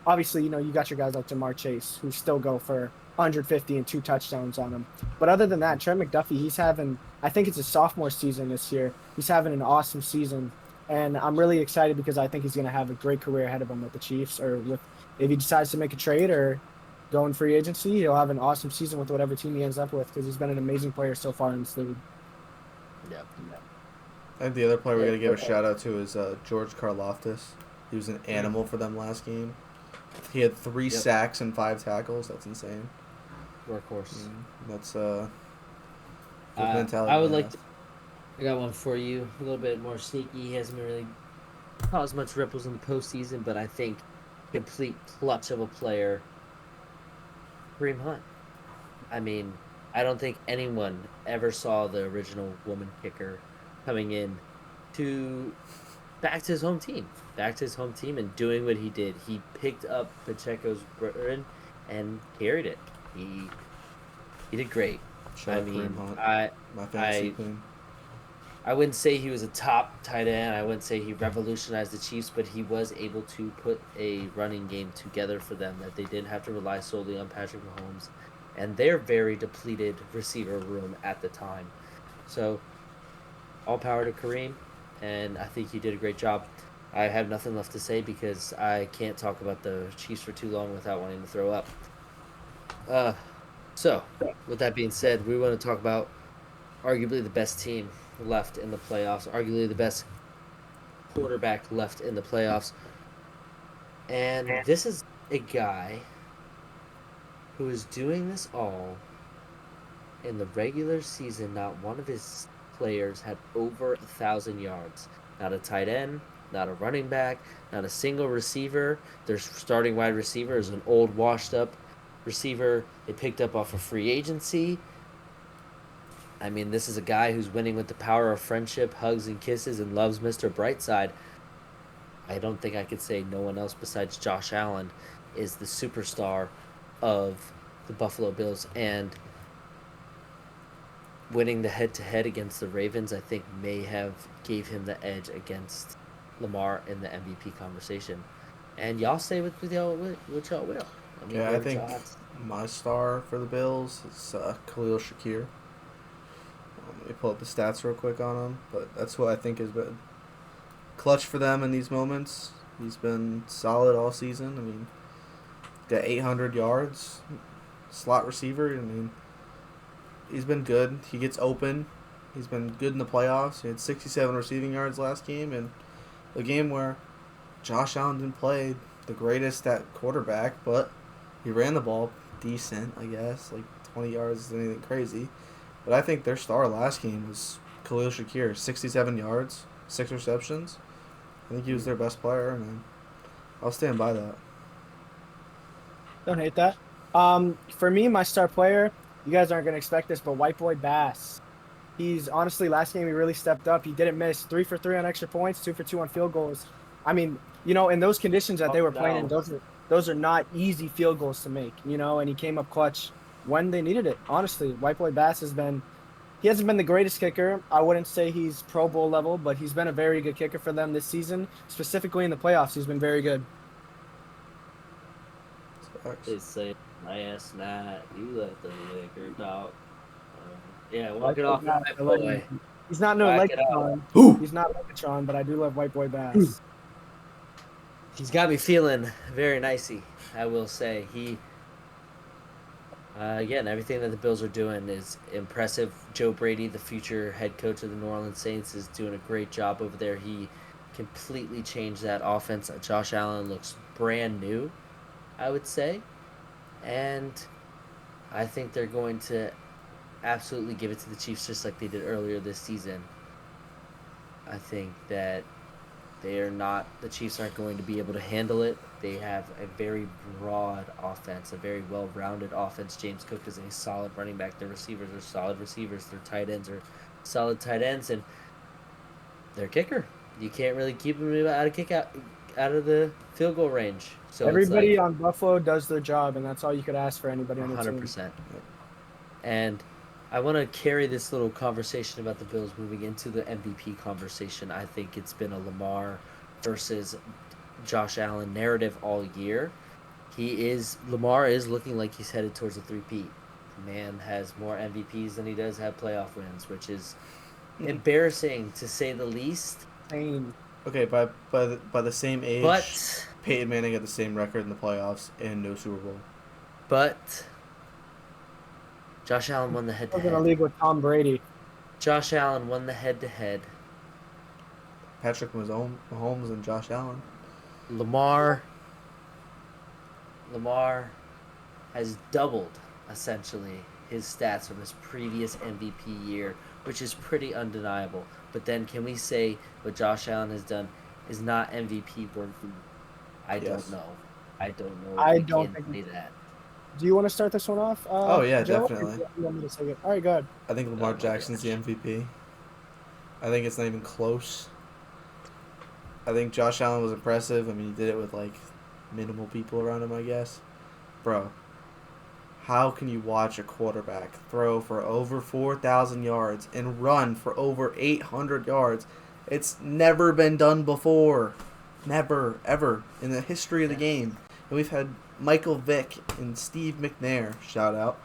Obviously, you got your guys like Jamar Chase who still go for 150 and 2 touchdowns on him. But other than that, Trent McDuffie, he's having, I think it's his sophomore season this year. He's having an awesome season. And I'm really excited because I think he's going to have a great career ahead of him with the Chiefs, or with, if he decides to make a trade or go in free agency, he'll have an awesome season with whatever team he ends up with, because he's been an amazing player so far in this league. Yeah. I think the other player we got to give a shout out to is George Karlaftis. He was an animal for them last game. He had 3 sacks and 5 tackles. That's insane. Workhorse. That's I would like to. I got one for you. A little bit more sneaky. He hasn't been really caused much ripples in the postseason, but I think complete clutch of a player. Kareem Hunt. I mean, I don't think anyone ever saw the original woman kicker coming in back to his home team, and doing what he did. He picked up Pacheco's burden and carried it. He did great. Shout out my fantasy queen. I wouldn't say he was a top tight end. I wouldn't say he revolutionized the Chiefs, but he was able to put a running game together for them that they didn't have to rely solely on Patrick Mahomes and their very depleted receiver room at the time. So, all power to Kareem, and I think he did a great job. I have nothing left to say because I can't talk about the Chiefs for too long without wanting to throw up. So, with that being said, we want to talk about arguably the best team left in the playoffs, arguably the best quarterback left in the playoffs. And this is a guy who is doing this all in the regular season. Not one of his players had over 1,000 yards. Not a tight end, not a running back, not a single receiver. Their starting wide receiver is an old, washed-up receiver they picked up off of free agency. I mean, this is a guy who's winning with the power of friendship, hugs and kisses, and loves Mr. Brightside. I don't think I could say no one else besides Josh Allen is the superstar of the Buffalo Bills. And winning the head-to-head against the Ravens, I think, may have gave him the edge against Lamar in the MVP conversation. And y'all say what y'all will. I mean, I think my star for the Bills is Khalil Shakir. Let me pull up the stats real quick on him, but that's who I think has been clutch for them in these moments. He's been solid all season. I mean, got 800 yards, slot receiver. I mean, he's been good. He gets open. He's been good in the playoffs. He had 67 receiving yards last game, and a game where Josh Allen didn't play the greatest at quarterback, but he ran the ball decent, I guess. Like 20 yards isn't anything crazy. But I think their star last game was Khalil Shakir, 67 yards, 6 receptions. I think he was their best player, and I'll stand by that. Don't hate that. For me, my star player, you guys aren't going to expect this, but White Boy Bass. He's honestly, last game he really stepped up. He didn't miss. 3 for 3 on extra points, 2 for 2 on field goals. I mean, in those conditions that they were playing in, those are not easy field goals to make, and he came up clutch when they needed it. Honestly, White Boy Bass he hasn't been the greatest kicker. I wouldn't say he's Pro Bowl level, but he's been a very good kicker for them this season. Specifically in the playoffs, he's been very good. They say last night you let the liquor talk. Walk it off, White Boy. He's not no Legatron. He's not Legatron, but I do love White Boy Bass. He's got me feeling very nicey, I will say. Again, everything that the Bills are doing is impressive. Joe Brady, the future head coach of the New Orleans Saints, is doing a great job over there. He completely changed that offense. Josh Allen looks brand new, I would say. And I think they're going to absolutely give it to the Chiefs just like they did earlier this season. I think that the Chiefs aren't going to be able to handle it. They have a very broad offense, a very well-rounded offense. James Cook is a solid running back. Their receivers are solid receivers. Their tight ends are solid tight ends, and their kicker, you can't really keep them out of the field goal range. So everybody on Buffalo does their job, and that's all you could ask for anybody on the team. 100%. And I want to carry this little conversation about the Bills moving into the MVP conversation. I think it's been a Lamar versus Josh Allen narrative all year. Lamar is looking like he's headed towards a three-peat. The man has more MVPs than he does have playoff wins, which is embarrassing to say the least. Insane. Okay, by the same age, But Peyton Manning had the same record in the playoffs and no Super Bowl. but Josh Allen won the I was in a head-to-head. league with Tom Brady. Josh Allen won the head-to-head. Patrick Mahomes and Josh Allen. Lamar has doubled essentially his stats from his previous MVP year, which is pretty undeniable. But then can we say what Josh Allen has done is not MVP worthy? I Yes. don't know. I don't know if I we don't can think say that. Do you want to start this one off? Oh, yeah, Joe, or definitely. do you want me to take it? All right, go ahead. I think Lamar my Jackson's the gosh. MVP. I think it's not even close. I think Josh Allen was impressive. I mean, he did it with like minimal people around him, I guess. Bro, how can you watch a quarterback throw for over 4,000 yards and run for over 800 yards? It's never been done before. Never, ever in the history of the game. And we've had Michael Vick and Steve McNair, shout out.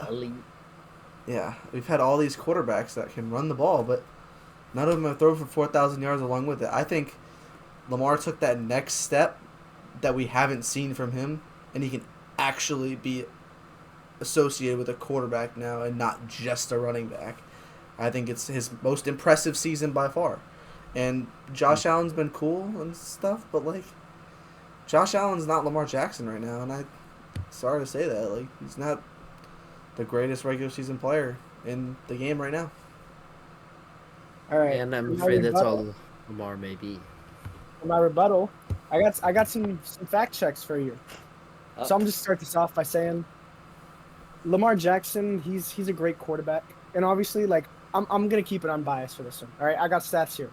Elite. Yeah, we've had all these quarterbacks that can run the ball, but none of them have thrown for 4,000 yards along with it. I think Lamar took that next step that we haven't seen from him, and he can actually be associated with a quarterback now and not just a running back. I think it's his most impressive season by far. And Josh Allen's been cool and stuff, but like Josh Allen's not Lamar Jackson right now, and I sorry to say that, like he's not the greatest regular season player in the game right now. All right. And I'm For my afraid that's rebuttal- all Lamar may be. For my rebuttal, I got some fact checks for you. So I'm just start this off by saying Lamar Jackson, he's a great quarterback, and obviously, like I'm gonna keep it unbiased for this one. All right, I got stats here.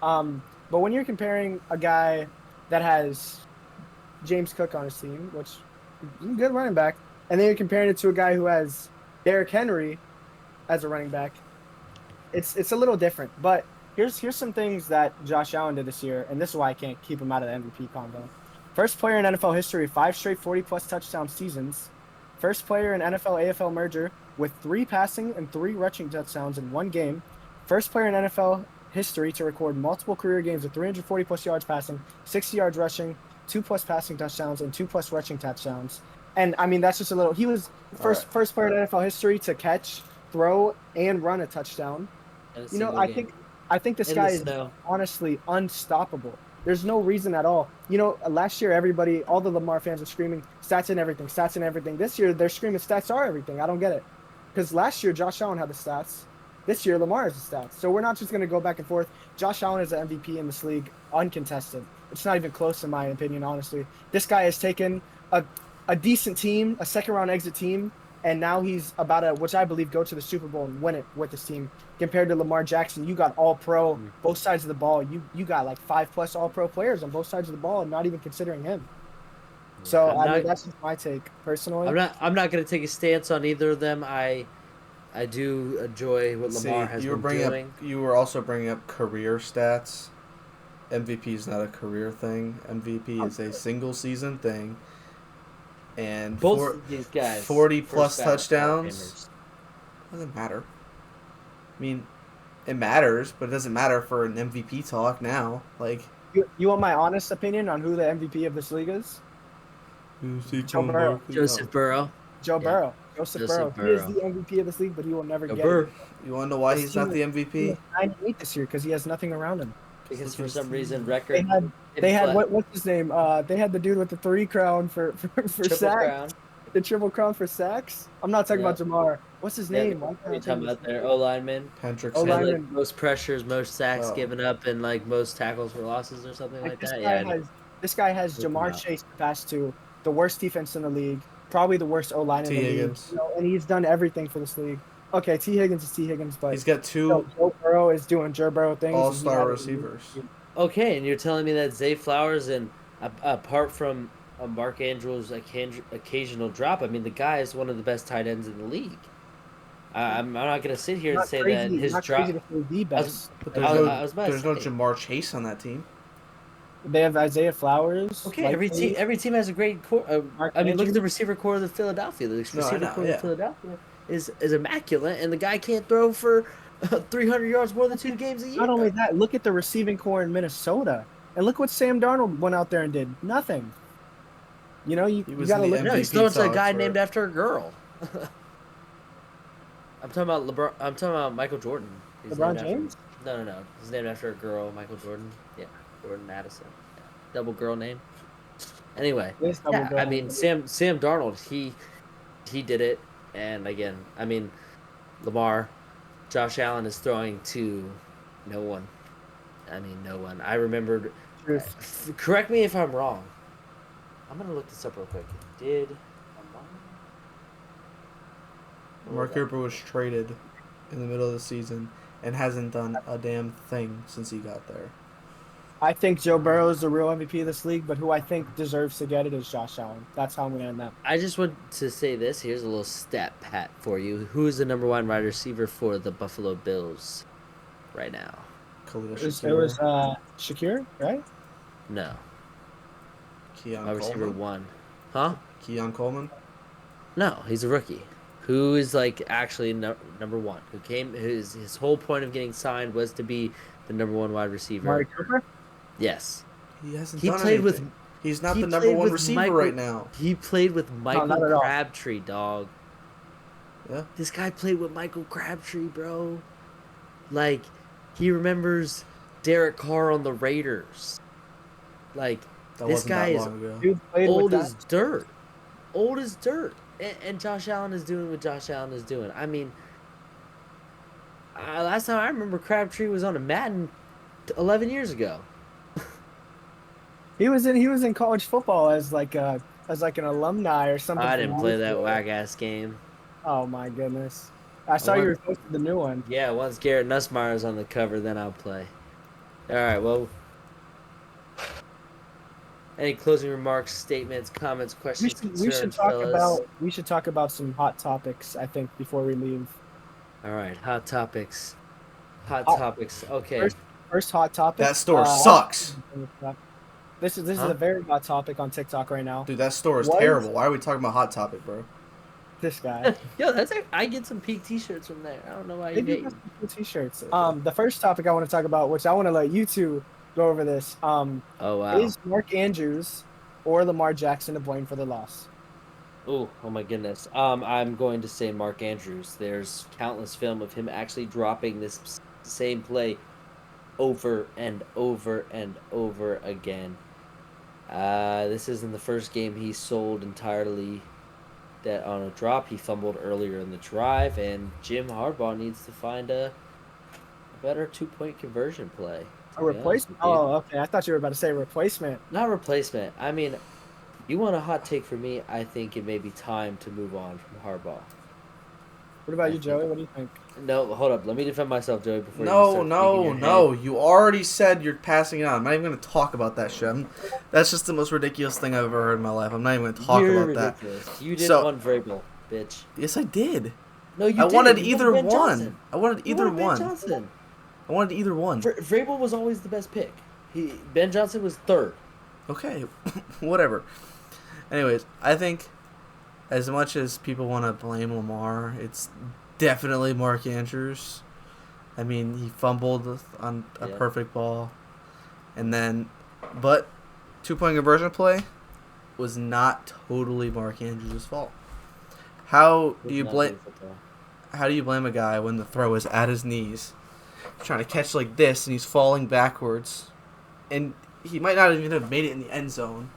But when you're comparing a guy that has James Cook on his team, which is a good running back, and then you're comparing it to a guy who has Derrick Henry as a running back, it's a little different. But here's some things that Josh Allen did this year, and this is why I can't keep him out of the MVP combo. First player in NFL history, 5 straight 40-plus touchdown seasons. First player in NFL-AFL merger with 3 passing and 3 rushing touchdowns in one game. First player in NFL history to record multiple career games with 340-plus yards passing, 60 yards rushing, 2-plus passing touchdowns, and 2-plus rushing touchdowns. And, I mean, that's just a little – he was first player in NFL history to catch, throw, and run a touchdown. You know, I think this guy is honestly unstoppable. There's no reason at all. You know, last year all the Lamar fans were screaming stats and everything, stats and everything. This year they're screaming stats are everything. I don't get it. Because last year Josh Allen had the stats. This year Lamar has the stats. So we're not just going to go back and forth. Josh Allen is the MVP in this league, uncontested. It's not even close in my opinion, honestly. This guy has taken a decent team, a second-round exit team, and now he's about to, which I believe, go to the Super Bowl and win it with this team. Compared to Lamar Jackson, you got all-pro, both sides of the ball. You got like 5+ all-pro players on both sides of the ball, and not even considering him. So I mean, that's just my take personally. I'm not going to take a stance on either of them. I do enjoy what Lamar has been doing. You were also bringing up career stats. MVP is not a career thing. MVP is a single season thing. And both of these guys 40+ touchdowns doesn't matter. I mean, it matters, but it doesn't matter for an MVP talk now. Like, you want my honest opinion on who the MVP of this league is? Joe Burrow. Joseph Burrow. Joseph Burrow. He is the MVP of this league, but he will never get it. You want to know why he's not the MVP? 98 this year because he has nothing around him. Because for some reason, they had what's his name? They had the dude with the 3 crown for sacks. The triple crown for sacks. I'm not talking about Jamar. What's his name? What are you talking about there? O-lineman. Hendrickson. Like most pressures, most sacks given up, and like most tackles for losses or something like that. This guy has Jamar Chase passed to the worst defense in the league, probably the worst O-line in the league. You know, and he's done everything for this league. Okay, T. Higgins is T. Higgins, but he's got 2 Joe Burrow is doing Joe Burrow things. All-star receivers. Okay, and you're telling me that Zay Flowers, and apart from Mark Andrews' occasional drop, I mean, the guy is one of the best tight ends in the league. I'm not going to sit here and say that his drop. The best. But there's no Jamar Chase on that team. They have Isaiah Flowers. Okay, likely, every team has a great core. Mark I mean, look at the Andrews. receiver core of the Philadelphia. The No, I receiver know. core of the Yeah. Philadelphia is immaculate, and the guy can't throw for 300 yards more than 2 games a Not only year. that, look at the receiving core in Minnesota, and look what Sam Darnold went out there and did. Nothing. You know, He you was got in to the look. No, he's MVP throwing to a talks guy for. named after a girl. I'm talking about LeBron. I'm talking about Michael Jordan. He's LeBron named after. James. No. He's named after a girl, Michael Jordan. Yeah, Jordan Addison. Yeah. Double girl name. Anyway, This double yeah. I girl. mean, Sam Darnold. He did it, and again, I mean, Lamar, Josh Allen is throwing to no one. I mean, no one. I remembered. Truth. Correct me if I'm wrong. I'm gonna look this up real quick. Did Lamar? Mark Cooper was traded in the middle of the season and hasn't done a damn thing since he got there. I think Joe Burrow is the real MVP of this league, but who I think deserves to get it is Josh Allen. That's how I'm going to end that. I just want to say this. Here's a little stat pat for you. Who is the number one wide receiver for the Buffalo Bills right now? Khalil It was Shakir, Shakir, right? No. Keon Wide receiver Coleman. one. Huh? Keon Coleman. No, he's a rookie. Who is like actually number one? Who came? His whole point of getting signed was to be the number one wide receiver. Amari Cooper? Yes. He hasn't He done played anything. with. He's not he the number played one with receiver Michael- right now. He played with not Michael at all. Crabtree, dog. Yeah. This guy played with Michael Crabtree, bro. Like, he remembers Derek Carr on the Raiders. Like, That this wasn't guy that is long ago. Dude played old with as dirt. Old as dirt. And Josh Allen is doing what Josh Allen is doing. I mean, last time I remember Crabtree was on a Madden 11 years ago. He was in college football as like an alumni or something. I from didn't play high that school. whack ass game. Oh my goodness! I saw you were posting the new one. Yeah, once Garrett Nussmeier's on the cover, then I'll play. All right, well. Any closing remarks, statements, comments, questions, concerns, fellas? We should talk about some hot topics. I think before we leave. All right, hot topics. Hot Oh, topics. Okay. First hot topic. That store sucks. This is Huh? a very hot topic on TikTok right now. Dude, that store is What? terrible. Why are we talking about Hot Topic, bro? This guy. Yo, I get some Peak T-shirts from there. I don't know why They you do hate. have some cool t-shirts. The first topic I want to talk about, which I want to let you two go over this. Oh wow. Is Mark Andrews or Lamar Jackson to blame for the loss? Oh my goodness. I'm going to say Mark Andrews. There's countless film of him actually dropping this same play over and over and over again. This isn't the first game he sold entirely that on a drop. He fumbled earlier in the drive, and Jim Harbaugh needs to find a better 2-point conversion play. A replacement? Oh, okay. I thought you were about to say replacement. Not replacement. I mean, you want a hot take from me? I think it may be time to move on from Harbaugh. What about you, Joey? What do you think? No, hold up. Let me defend myself, Joey, before you No, start no, speaking your no. head. You already said you're passing it on. I'm not even going to talk about that shit. That's just the most ridiculous thing I've ever heard in my life. I'm not even going to talk You're about ridiculous. that. You didn't So- want Vrabel, bitch. Yes, I did. No, you I didn't. wanted You either Ben one. Johnson. I wanted You either wanted Ben one. Johnson. I wanted either one. Vrabel was always the best pick. Ben Johnson was third. Okay, whatever. Anyways, I think as much as people want to blame Lamar, it's definitely Mark Andrews. I mean, he fumbled on a Yeah. perfect ball. But 2-point conversion play was not totally Mark Andrews' fault. How do you blame a guy when the throw is at his knees? He's trying to catch like this and he's falling backwards. And he might not even have made it in the end zone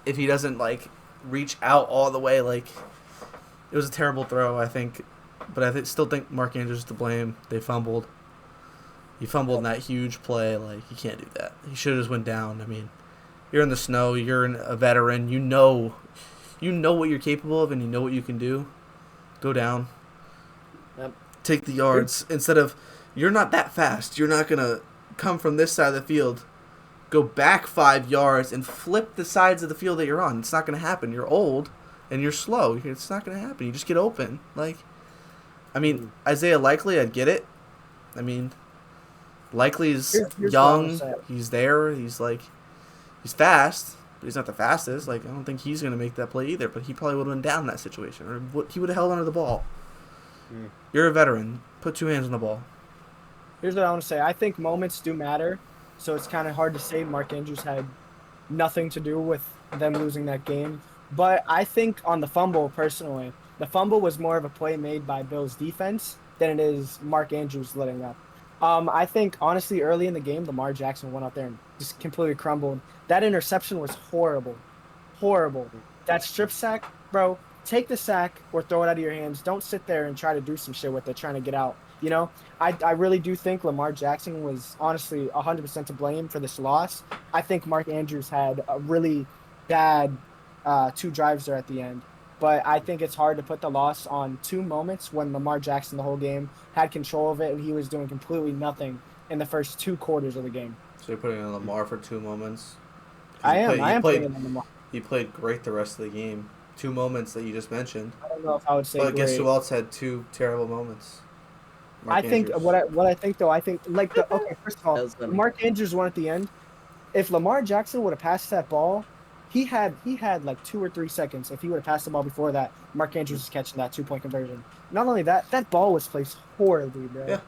if he doesn't like reach out all the way. Like, it was a terrible throw, I think. But I still think Mark Andrews is to blame. They fumbled. He fumbled in that huge play. Like, you can't do that. He should have just went down. I mean, you're in the snow. You're a veteran. You know what you're capable of, and you know what you can do. Go down. Yep. Take the yards. Instead of, you're not that fast. You're not going to come from this side of the field, go back 5 yards, and flip the sides of the field that you're on. It's not going to happen. You're old, and you're slow. It's not going to happen. You just get open. Like, I mean, Isaiah Likely, I'd get it. I mean, Likely is Here's what I wanna young. say. He's there. He's fast, but he's not the fastest. Like, I don't think he's gonna make that play either. But he probably would have been down in that situation, or he would have held onto the ball. Hmm. You're a veteran. Put 2 hands on the ball. Here's what I want to say. I think moments do matter, so it's kind of hard to say Mark Andrews had nothing to do with them losing that game. But I think on the fumble, personally, the fumble was more of a play made by Bills defense than it is Mark Andrews letting up. I think, honestly, early in the game, Lamar Jackson went out there and just completely crumbled. That interception was horrible. Horrible. That strip sack, bro, take the sack or throw it out of your hands. Don't sit there and try to do some shit with it, trying to get out. You know, I really do think Lamar Jackson was honestly 100% to blame for this loss. I think Mark Andrews had a really bad 2 drives there at the end. But I think it's hard to put the loss on 2 moments when Lamar Jackson the whole game had control of it and he was doing completely nothing in the first 2 quarters of the game. So you're putting in Lamar for 2 moments. I am putting it on Lamar. He played great the rest of the game. 2 moments that you just mentioned. I don't know if I would say But guess great. who else had 2 terrible moments? Mark I think Andrews. what I think though, I think like the okay, first of That all, was funny. Mark Andrews one at the end. If Lamar Jackson would have passed that ball, he had like 2 or 3 seconds. If he would have passed the ball before that, Mark Andrews is catching that 2-point conversion. Not only that, that ball was placed horribly, bro. Yeah.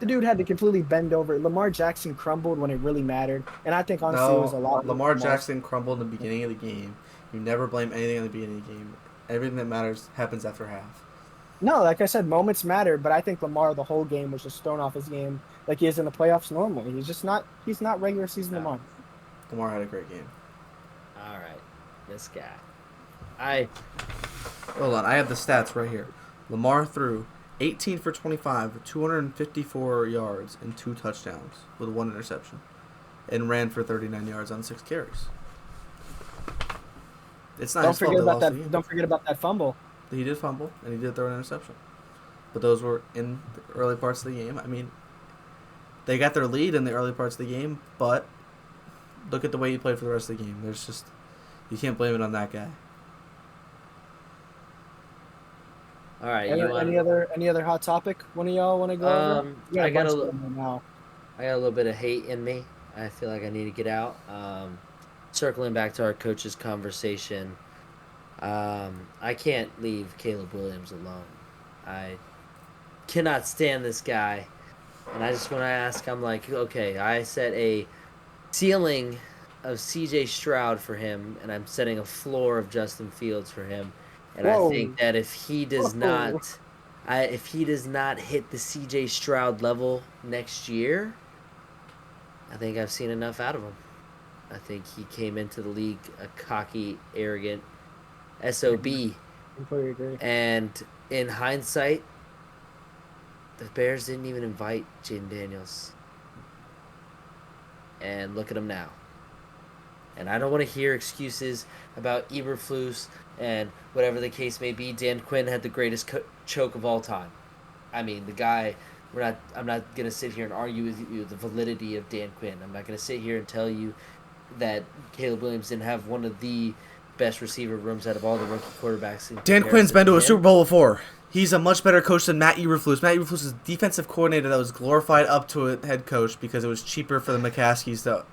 The dude had to completely bend over. Lamar Jackson crumbled when it really mattered, and I think honestly it was a lot. Lamar Jackson crumbled in the beginning of the game. You never blame anything in the beginning of the game. Everything that matters happens after half. No, like I said, moments matter, but I think Lamar the whole game was just thrown off his game like he is in the playoffs normally. He's not regular season Lamar. Lamar had a great game. All right, this guy. Hold on, I have the stats right here. Lamar threw 18 for 25 with 254 yards and 2 touchdowns with 1 interception, and ran for 39 yards on 6 carries. It's not Don't his fault forget they about lost the that. game. Don't forget about that fumble. He did fumble, and he did throw an interception. But those were in the early parts of the game. I mean, they got their lead in the early parts of the game, but look at the way he played for the rest of the game. There's just, you can't blame it on that guy. All right, Any other hot topic? One of y'all want to go over? You I got bunch a of them now. little bit of hate in me. I feel like I need to get out. Circling back to our coach's conversation, I can't leave Caleb Williams alone. I cannot stand this guy. And I just want to ask, I'm like, okay, I set a ceiling of CJ Stroud for him, and I'm setting a floor of Justin Fields for him. And Whoa. I think that if he does Whoa. not hit the CJ Stroud level next year, I think I've seen enough out of him. I think he came into the league a cocky, arrogant SOB. Completely agree. And in hindsight, the Bears didn't even invite Jaden Daniels. And look at him now. And I don't want to hear excuses about Eberflus and whatever the case may be. Dan Quinn had the greatest choke of all time. I mean, the guy, I'm not going to sit here and argue with you the validity of Dan Quinn. I'm not going to sit here and tell you that Caleb Williams didn't have one of the best receiver rooms out of all the rookie quarterbacks. Dan Quinn's been to a Super Bowl before. He's a much better coach than Matt Eberflus. Matt Eberflus is a defensive coordinator that was glorified up to a head coach because it was cheaper for the McCaskies to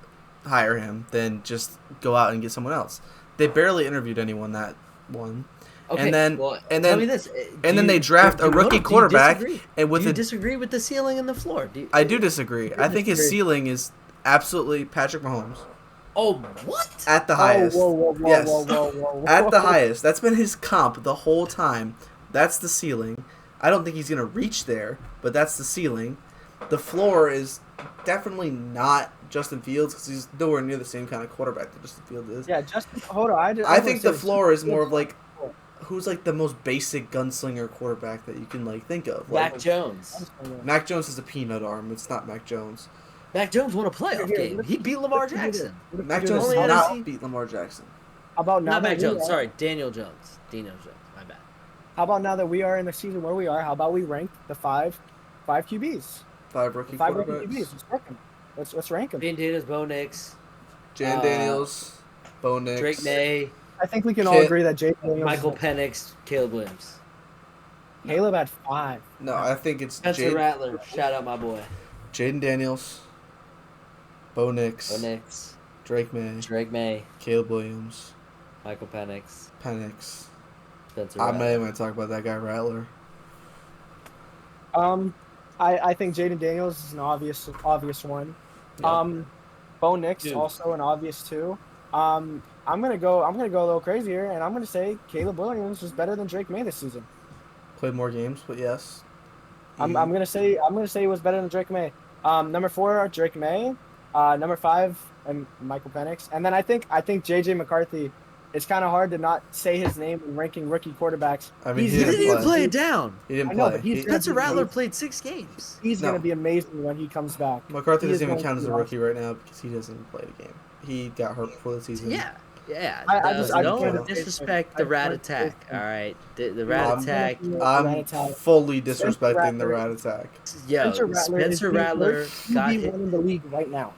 hire him than just go out and get someone else. They barely interviewed anyone that won. Okay, and then tell me this. They draft a rookie quarterback, and with do you disagree with the ceiling and the floor? I do disagree. I think his ceiling is absolutely Patrick Mahomes. Oh, what? At the highest. Whoa, yes. Whoa. At the highest. That's been his comp the whole time. That's the ceiling. I don't think he's going to reach there, but that's the ceiling. The floor is definitely not Justin Fields because he's nowhere near the same kind of quarterback that Justin Fields is. Yeah, hold on. I think the floor is more of like who's like the most basic gunslinger quarterback that you can like think of. Mac Jones. Mac Jones is a peanut arm. It's not Mac Jones. Mac Jones won a playoff game. He beat Lamar Jackson. Mac Jones did not beat Lamar Jackson. How about now? Not Mac Jones. Sorry, Daniel Jones. My bad. How about now that we are in the season where we are? How about we rank the five QBs? 5 rookie Five quarterbacks. rookie QBs. Let's rank them. Let's rank them. Jaden Daniels, Bo Nix, Jan Daniels, Bo Nix, Drake May. I think we can all agree that Jake Daniels, Michael Penix, Caleb Williams. Caleb had 5. No, I think it's Spencer Rattler. Shout out my boy. Jaden Daniels, Bo Nix, Drake May, Caleb Williams, Michael Penix, Spencer I'm not Rattler. even going to talk about that guy, Rattler. I think Jaden Daniels is an obvious one. Yeah. Bo Nix Dude. also an obvious two. I'm gonna go a little crazy here, and I'm gonna say Caleb Williams was better than Drake May this season. Played more games, but yes. I'm gonna say he was better than Drake May. Number 4, Drake May. Number 5, and Michael Penix. And then I think JJ McCarthy. It's kind of hard to not say his name when ranking rookie quarterbacks. I mean, He didn't even play it down. He didn't I know, play. but he's Spencer Rattler played 6 games. He's No. gonna be amazing when he comes back. McCarthy He doesn't is even going count to as a be rookie right now because he doesn't play the game. He got hurt before the season. Yeah. I just Don't wanted to disrespect say the Rat something. Attack. All right, the Rat Attack. I'm fully disrespecting the Rat Attack. Yo, Spencer Rattler got QB1 in the league right now.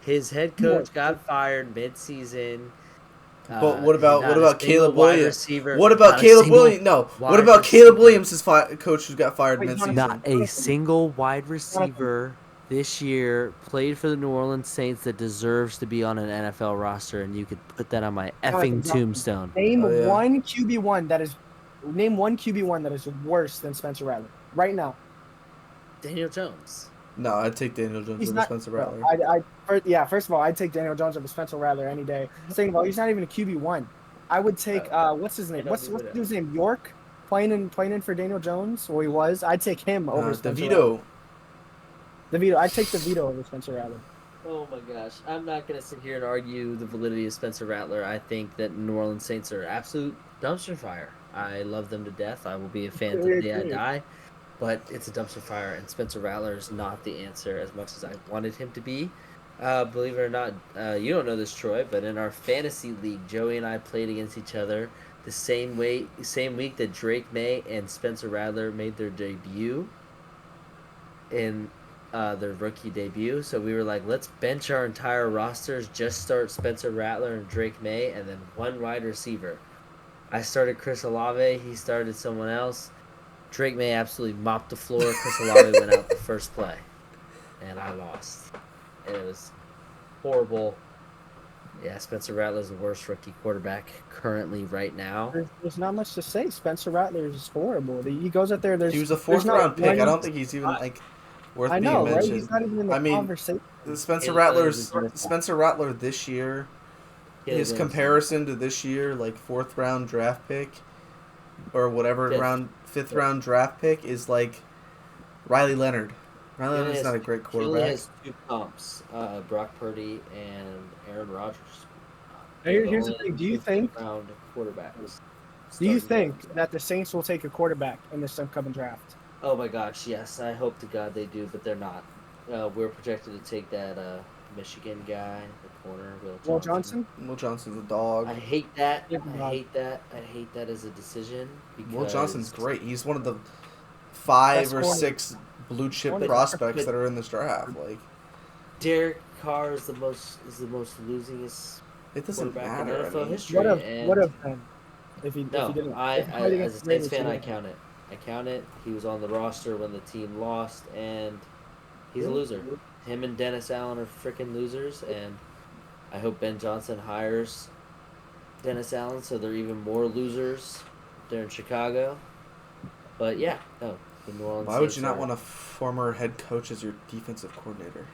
his head coach got fired mid-season. But what about Caleb Williams? Receiver, What about Caleb Williams? No. What about Caleb Williams, his coach who got fired Wait, mid-season? Not a single wide receiver this year played for the New Orleans Saints that deserves to be on an NFL roster, and you could put that on my effing tombstone. Name Oh, yeah. one QB1 that is worse than Spencer Rattler right now. Daniel Jones. No, I'd take Daniel Jones He's over not. Spencer Rattler. First of all, I'd take Daniel Jones over Spencer Rattler any day. Second of all, he's not even a QB1. I would take what's his name? What's his name? York playing in for Daniel Jones. Well, he was. I'd take him over Spencer Rattler. DeVito. I'd take DeVito over Spencer Rattler. Oh my gosh. I'm not going to sit here and argue the validity of Spencer Rattler. I think that New Orleans Saints are absolute dumpster fire. I love them to death. I will be a fan to the day I die. But it's a dumpster fire, and Spencer Rattler is not the answer as much as I wanted him to be. Believe it or not, you don't know this, Troy, but in our fantasy league, Joey and I played against each other the same week that Drake May and Spencer Rattler made their debut in their rookie debut. So we were like, let's bench our entire rosters, just start Spencer Rattler and Drake May, and then one wide receiver. I started Chris Olave. He started someone else. Drake May absolutely mopped the floor. Chris Olave went out the first play, and I lost. And it was horrible. Yeah, Spencer Rattler is the worst rookie quarterback currently right now. There's not much to say. Spencer Rattler is horrible. He goes out there. He was a fourth-round pick. I don't think he's even worth being mentioned. Right? He's not even in the conversation. Spencer Rattler this year, his comparison to this year, like 4th-round draft pick or whatever fifth round draft pick is like Riley Leonard. Riley Leonard's not a great quarterback. He has 2 comps, Brock Purdy and Aaron Rodgers. Here's the thing. Do you think that the Saints will take a quarterback in this upcoming draft? Oh my gosh, yes. I hope to God they do, but they're not. We're projected to take that Michigan guy, the corner, Will Johnson. Will Johnson's a dog. I hate that. I hate that as a decision. Will Johnson's great. He's one of the 5 or 6 blue chip prospects that are in this draft. Like Derek Carr is the most losingest. It doesn't matter. In NFL history. What if Ben? If he didn't. As a Saints fan, I count it. He was on the roster when the team lost, and he's a loser. Him and Dennis Allen are freaking losers, and I hope Ben Johnson hires Dennis Allen so they're even more losers. They're in Chicago. But yeah, no. The New Orleans Why would you not want a former head coach as your defensive coordinator?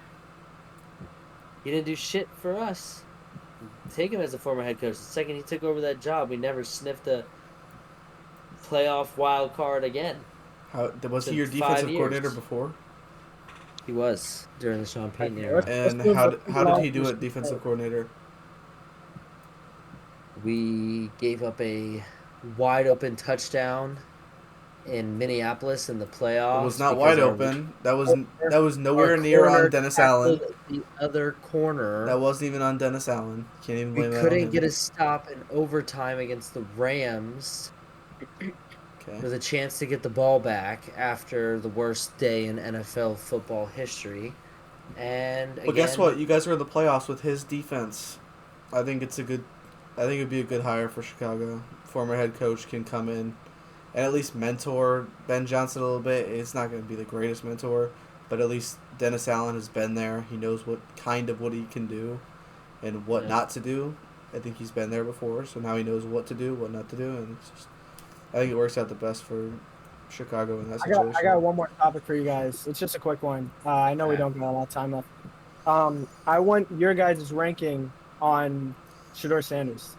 He didn't do shit for us. Take him as a former head coach. The second he took over that job, we never sniffed a playoff wild card again. Was he your defensive coordinator before? He was during the Sean Payton era. And how did he do it, defensive coordinator? We gave up a wide open touchdown in Minneapolis in the playoffs. It was not wide open. That was nowhere near on Dennis Allen. The other corner. That wasn't even on Dennis Allen. Can't even blame that on him. We couldn't get a stop in overtime against the Rams. With a chance to get the ball back after the worst day in NFL football history. And again, but guess what? You guys are in the playoffs with his defense. I think it'd be a good hire for Chicago. Former head coach can come in and at least mentor Ben Johnson a little bit. It's not going to be the greatest mentor, but at least Dennis Allen has been there. He knows what he can do and what not to do. I think he's been there before, so now he knows what to do, what not to do, and it's just, I think it works out the best for Chicago in that situation. I got one more topic for you guys. It's just a quick one. I know we don't got a lot of time left. I want your guys' ranking on Shedeur Sanders.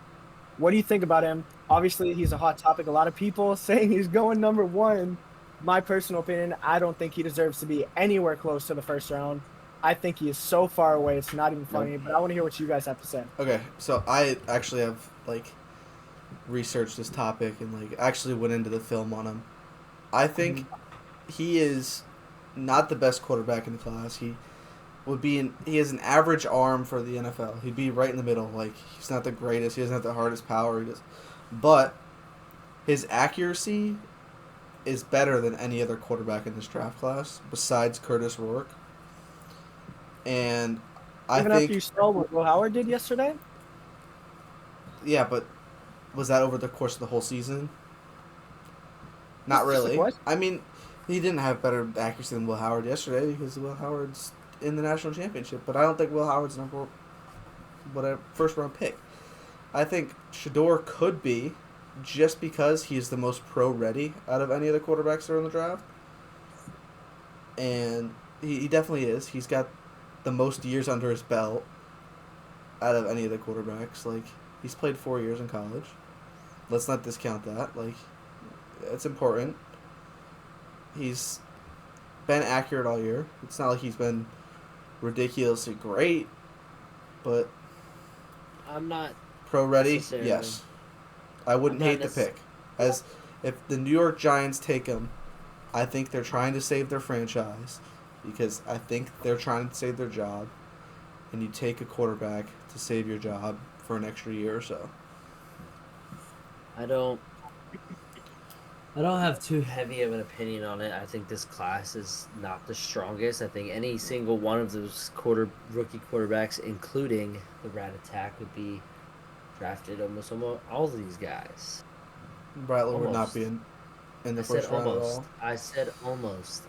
What do you think about him? Obviously, he's a hot topic. A lot of people saying he's going number 1. My personal opinion, I don't think he deserves to be anywhere close to the first round. I think he is so far away, it's not even funny. But I want to hear what you guys have to say. Okay, so I actually have researched this topic and actually went into the film on him. I think he is not the best quarterback in the class. He has an average arm for the NFL. He'd be right in the middle. He's not the greatest. He doesn't have the hardest power. But his accuracy is better than any other quarterback in this draft class besides Curtis Rourke. And Even after you saw what Will Howard did yesterday? Yeah, but was that over the course of the whole season? Not really. I mean, he didn't have better accuracy than Will Howard yesterday because Will Howard's in the national championship. But I don't think Will Howard's first round pick. I think Shedeur could be just because he's the most pro ready out of any of the quarterbacks that are in the draft. And he definitely is. He's got the most years under his belt out of any of the quarterbacks. He's played 4 years in college. Let's not discount that. It's important. He's been accurate all year. It's not like he's been ridiculously great, but I'm not pro ready. Yes, I wouldn't hate the pick. As if the New York Giants take him, I think they're trying to save their franchise because I think they're trying to save their job, and you take a quarterback to save your job for an extra year or so. I don't have too heavy of an opinion on it. I think this class is not the strongest. I think any single one of those rookie quarterbacks, including the Rat Attack, would be drafted almost all of these guys. Bradley would not be in the first round at all. I said almost.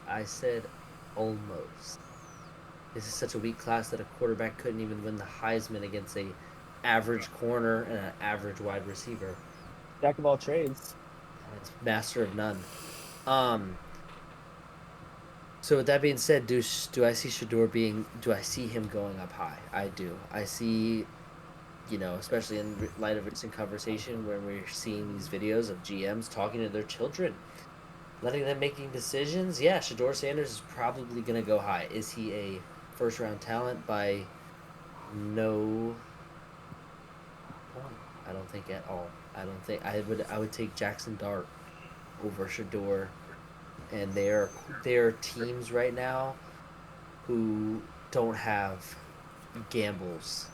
This is such a weak class that a quarterback couldn't even win the Heisman against a average corner and an average wide receiver. Jack of all trades. It's master of none. So with that being said, do I see Shedeur do I see him going up high? I do. I see, especially in light of recent conversation where we're seeing these videos of GMs talking to their children, letting them making decisions. Yeah, Shedeur Sanders is probably going to go high. Is he a first round talent? By no point. I don't think at all. I don't think I would take Jackson Dart over Shedeur, and there are teams right now who don't have gambles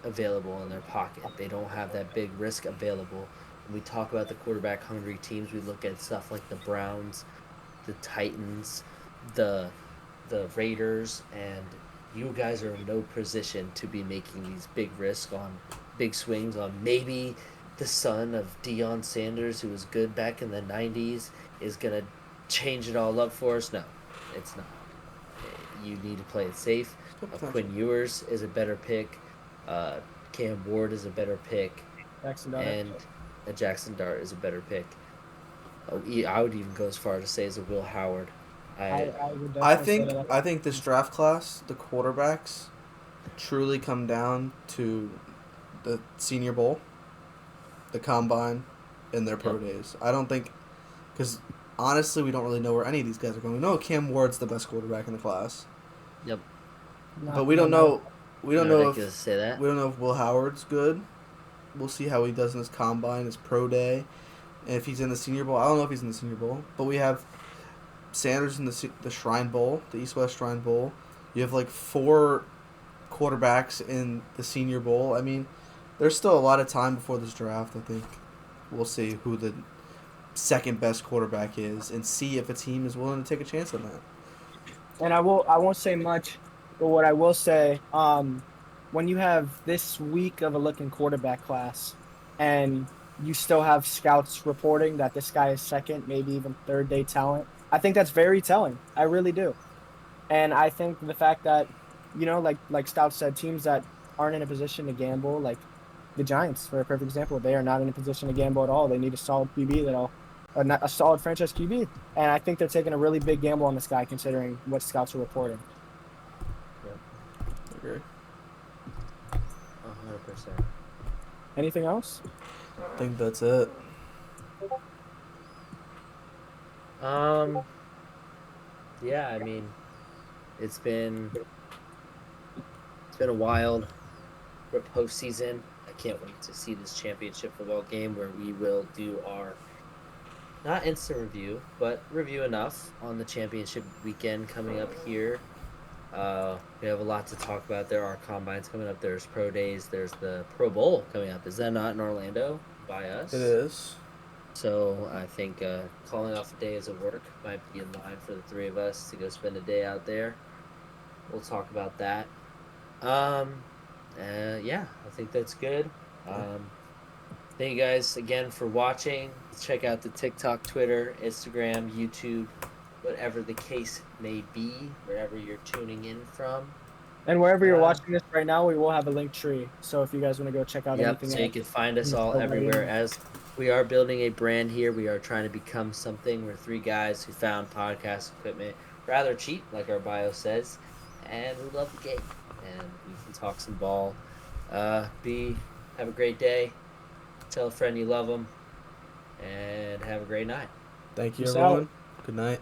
available in their pocket. They don't have that big risk available. When we talk about the quarterback hungry teams, we look at stuff like the Browns, the Titans, the Raiders, and you guys are in no position to be making these big risks on big swings on maybe the son of Deion Sanders, who was good back in the 90s, is going to change it all up for us. No, it's not. You need to play it safe. Quinn Ewers is a better pick. Cam Ward is a better pick. And Jackson Dart is a better pick. I would even go as far to say as a Will Howard. I think this draft class, the quarterbacks, truly come down to the Senior Bowl, the Combine, and their pro days. I don't think, because honestly, we don't really know where any of these guys are going. We know Cam Ward's the best quarterback in the class. Yep. But we don't know. We don't know if say that. We don't know if Will Howard's good. We'll see how he does in his Combine, his pro day, and if he's in the Senior Bowl. I don't know if he's in the Senior Bowl, but we have Sanders in the Shrine Bowl, the East-West Shrine Bowl. You have 4 quarterbacks in the Senior Bowl. I mean, there's still a lot of time before this draft. I think we'll see who the second best quarterback is and see if a team is willing to take a chance on that. And I won't say much, but what I will say, when you have this weak of a looking quarterback class and you still have scouts reporting that this guy is second, maybe even third day talent, I think that's very telling. I really do. And I think the fact that, like Stout said, teams that aren't in a position to gamble, like the Giants, for a perfect example, they are not in a position to gamble at all. They need a solid QB a solid franchise QB. And I think they're taking a really big gamble on this guy, considering what scouts are reporting. Yep. Okay. 100%. Anything else? I think that's it. Yeah, I mean, it's been a wild postseason. I can't wait to see this championship football game where we will do our not instant review, but review enough on the championship weekend coming up here. We have a lot to talk about. There are combines coming up. There's pro days. There's the Pro Bowl coming up. Is that not in Orlando by us? It is. So I think calling off a day as a work might be in line for the three of us to go spend a day out there. We'll talk about that. Yeah, I think that's good. Thank you guys again for watching. Check out the TikTok, Twitter, Instagram, YouTube, whatever the case may be, wherever you're tuning in from. And wherever you're watching this right now, we will have a link tree. So if you guys want to go check out anything So else, you can find us all everywhere. As we are building a brand here, we are trying to become something. We're three guys who found podcast equipment rather cheap, like our bio says, and we love the game. And we can talk some ball. Have a great day. Tell a friend you love them, and have a great night. Thank you, Peace everyone. out. Good night.